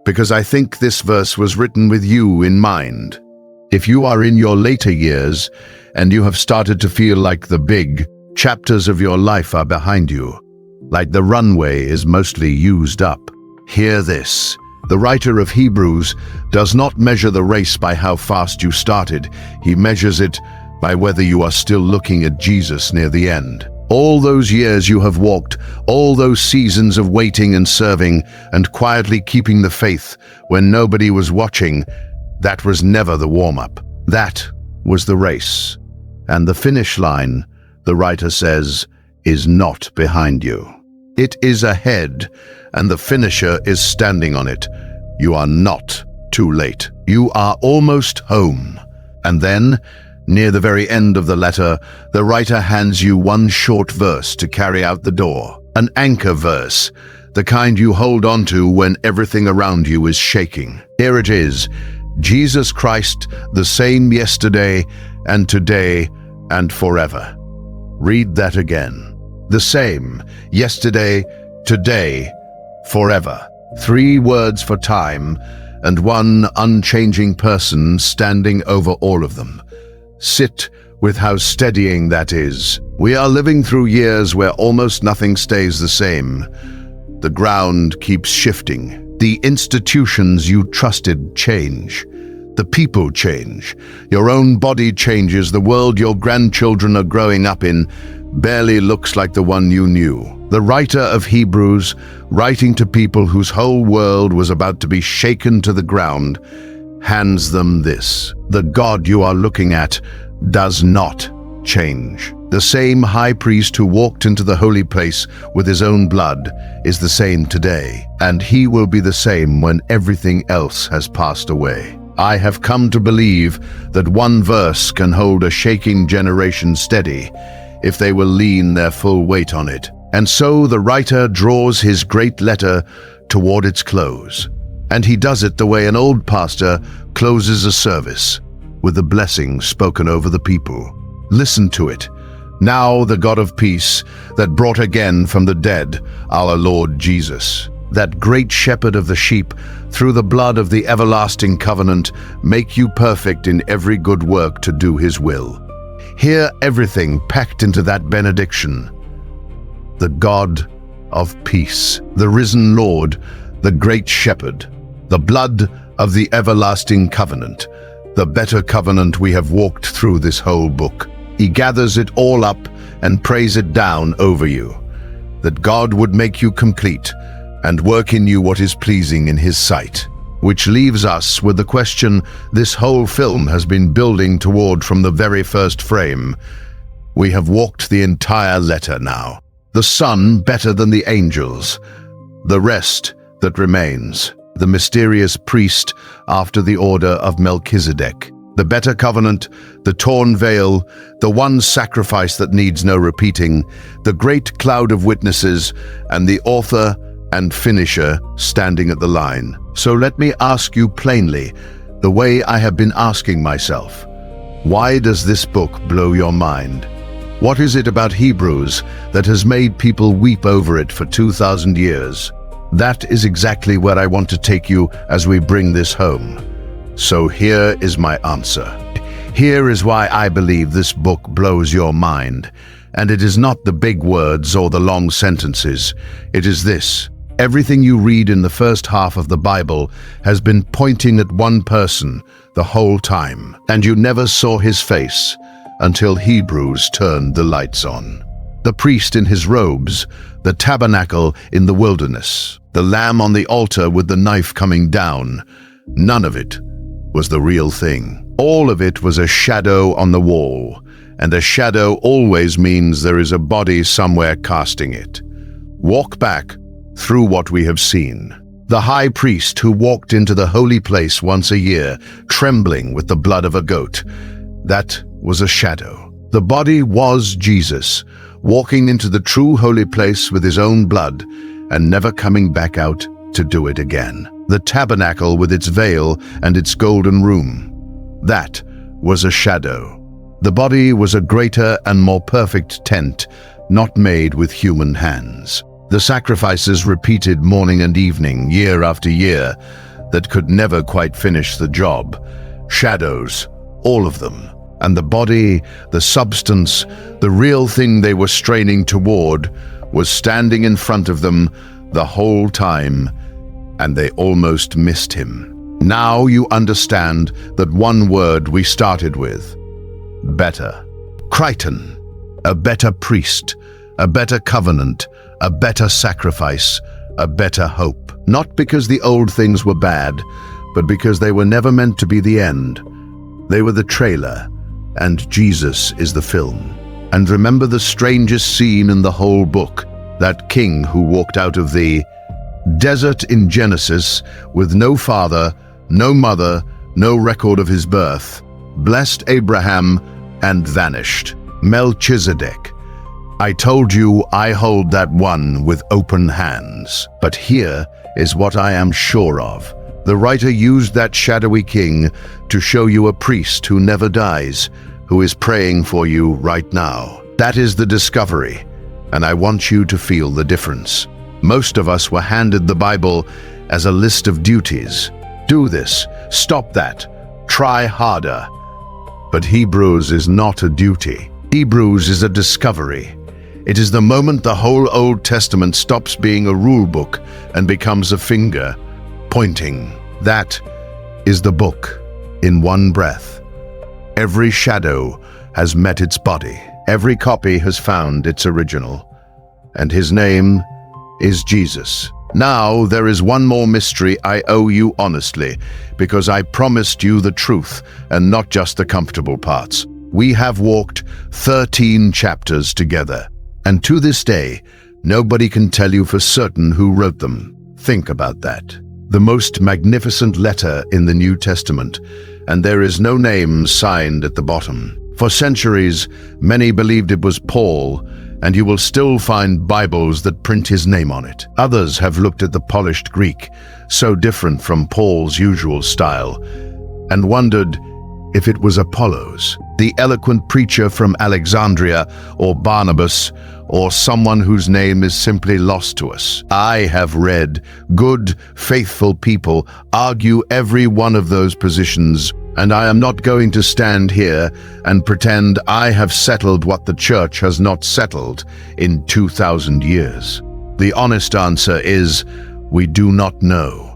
because I think this verse was written with you in mind. If you are in your later years and you have started to feel like the big chapters of your life are behind you, like the runway is mostly used up, hear this. The writer of Hebrews does not measure the race by how fast you started. He measures it by whether you are still looking at Jesus near the end. All those years you have walked, all those seasons of waiting and serving and quietly keeping the faith when nobody was watching, that was never the warm-up. That was the race. And the finish line, the writer says, is not behind you. It is ahead, and the finisher is standing on it. You are not too late. You are almost home. And then, near the very end of the letter, the writer hands you one short verse to carry out the door. An anchor verse, the kind you hold on to when everything around you is shaking. Here it is, Jesus Christ, the same yesterday and today and forever. Read that again. The same, yesterday, today, forever. 3 words for time, and one unchanging person standing over all of them. Sit with how steadying that is. We are living through years where almost nothing stays the same. The ground keeps shifting. The institutions you trusted change. The people change. Your own body changes. The world your grandchildren are growing up in barely looks like the one you knew. The writer of Hebrews, writing to people whose whole world was about to be shaken to the ground, hands them this. The God you are looking at does not change. The same high priest who walked into the holy place with his own blood is the same today, and he will be the same when everything else has passed away. I have come to believe that one verse can hold a shaking generation steady if they will lean their full weight on it. And so the writer draws his great letter toward its close. And he does it the way an old pastor closes a service, with the blessing spoken over the people. Listen to it. Now the God of peace, that brought again from the dead our Lord Jesus, that great shepherd of the sheep, through the blood of the everlasting covenant, make you perfect in every good work to do his will. Hear everything packed into that benediction. The God of peace, the risen Lord, the great shepherd, the blood of the everlasting covenant, the better covenant we have walked through this whole book. He gathers it all up and prays it down over you, that God would make you complete and work in you what is pleasing in his sight. Which leaves us with the question this whole film has been building toward from the very first frame. We have walked the entire letter now. The Son better than the angels. The rest that remains. The mysterious priest after the order of Melchizedek. The better covenant, the torn veil, the one sacrifice that needs no repeating, the great cloud of witnesses, and the author and finisher standing at the line. So let me ask you plainly, the way I have been asking myself, why does this book blow your mind? What is it about Hebrews that has made people weep over it for 2,000 years? That is exactly where I want to take you as we bring this home. So here is my answer. Here is why I believe this book blows your mind. And it is not the big words or the long sentences. It is this. Everything you read in the first half of the Bible has been pointing at one person the whole time, and you never saw his face until Hebrews turned the lights on. The priest in his robes, the tabernacle in the wilderness, the lamb on the altar with the knife coming down, none of it was the real thing. All of it was a shadow on the wall, and a shadow always means there is a body somewhere casting it. Walk back through what we have seen. The high priest who walked into the holy place once a year, trembling with the blood of a goat, that was a shadow. The body was Jesus, walking into the true holy place with his own blood and never coming back out to do it again. The tabernacle with its veil and its golden room, that was a shadow. The body was a greater and more perfect tent, not made with human hands. The sacrifices repeated morning and evening, year after year, that could never quite finish the job. Shadows, all of them. And the body, the substance, the real thing they were straining toward, was standing in front of them the whole time, and they almost missed him. Now you understand that one word we started with. better. Crichton, a better priest, a better covenant, a better sacrifice, a better hope. Not because the old things were bad, but because they were never meant to be the end. They were the trailer, and Jesus is the film. And remember the strangest scene in the whole book, that king who walked out of the desert in Genesis with no father, no mother, no record of his birth, blessed Abraham and vanished. Melchizedek. I told you I hold that one with open hands. But here is what I am sure of. The writer used that shadowy king to show you a priest who never dies, who is praying for you right now. That is the discovery, and I want you to feel the difference. Most of us were handed the Bible as a list of duties. Do this, stop that, try harder. But Hebrews is not a duty. Hebrews is a discovery. It is the moment the whole Old Testament stops being a rule book and becomes a finger pointing. That is the book in one breath. Every shadow has met its body. Every copy has found its original. And his name is Jesus. Now there is one more mystery I owe you honestly, because I promised you the truth and not just the comfortable parts. We have walked 13 chapters together, and to this day, nobody can tell you for certain who wrote them. Think about that. The most magnificent letter in the New Testament, and there is no name signed at the bottom. For centuries, many believed it was Paul, and you will still find Bibles that print his name on it. Others have looked at the polished Greek, so different from Paul's usual style, and wondered if it was Apollos, the eloquent preacher from Alexandria, or Barnabas, or someone whose name is simply lost to us. I have read good, faithful people argue every one of those positions, and I am not going to stand here and pretend I have settled what the church has not settled in 2,000 years. The honest answer is, we do not know.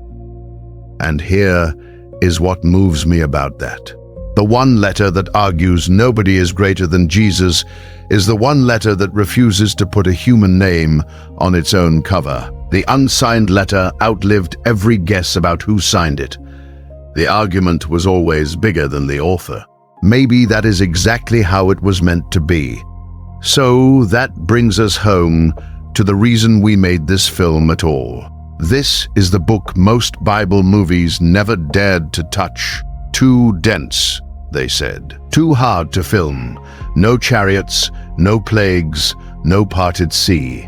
And here is what moves me about that. The one letter that argues nobody is greater than Jesus is the one letter that refuses to put a human name on its own cover. The unsigned letter outlived every guess about who signed it. The argument was always bigger than the author. Maybe that is exactly how it was meant to be. So that brings us home to the reason we made this film at all. This is the book most Bible movies never dared to touch. Too dense, they said. Too hard to film. No chariots, no plagues, no parted sea.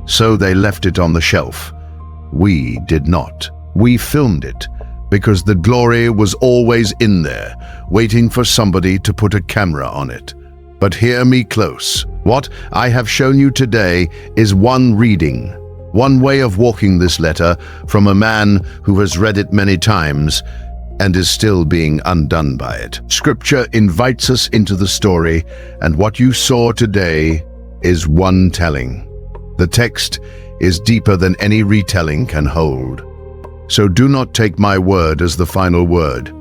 So they left it on the shelf. We did not. We filmed it because the glory was always in there, waiting for somebody to put a camera on it. But hear me close. What I have shown you today is one reading, one way of walking this letter from a man who has read it many times and is still being undone by it. Scripture invites us into the story, and what you saw today is one telling. The text is deeper than any retelling can hold. So do not take my word as the final word.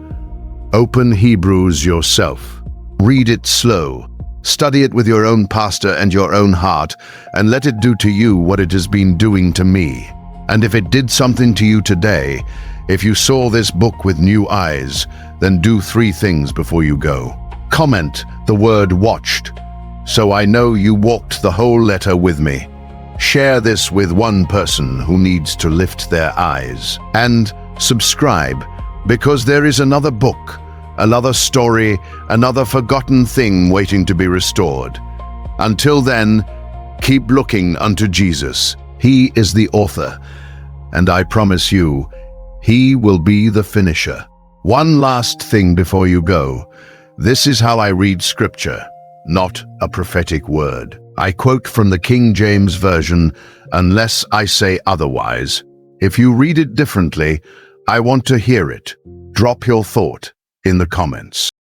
Open Hebrews yourself. Read it slow. Study it with your own pastor and your own heart, and let it do to you what it has been doing to me. And if it did something to you today, if you saw this book with new eyes, then do 3 things before you go. Comment the word watched, so I know you walked the whole letter with me. Share this with one person who needs to lift their eyes. And subscribe, because there is another book, another story, another forgotten thing waiting to be restored. Until then, keep looking unto Jesus. He is the author, and I promise you, he will be the finisher. One last thing before you go. This is how I read Scripture, not a prophetic word. I quote from the King James Version, unless I say otherwise. If you read it differently, I want to hear it. Drop your thought in the comments.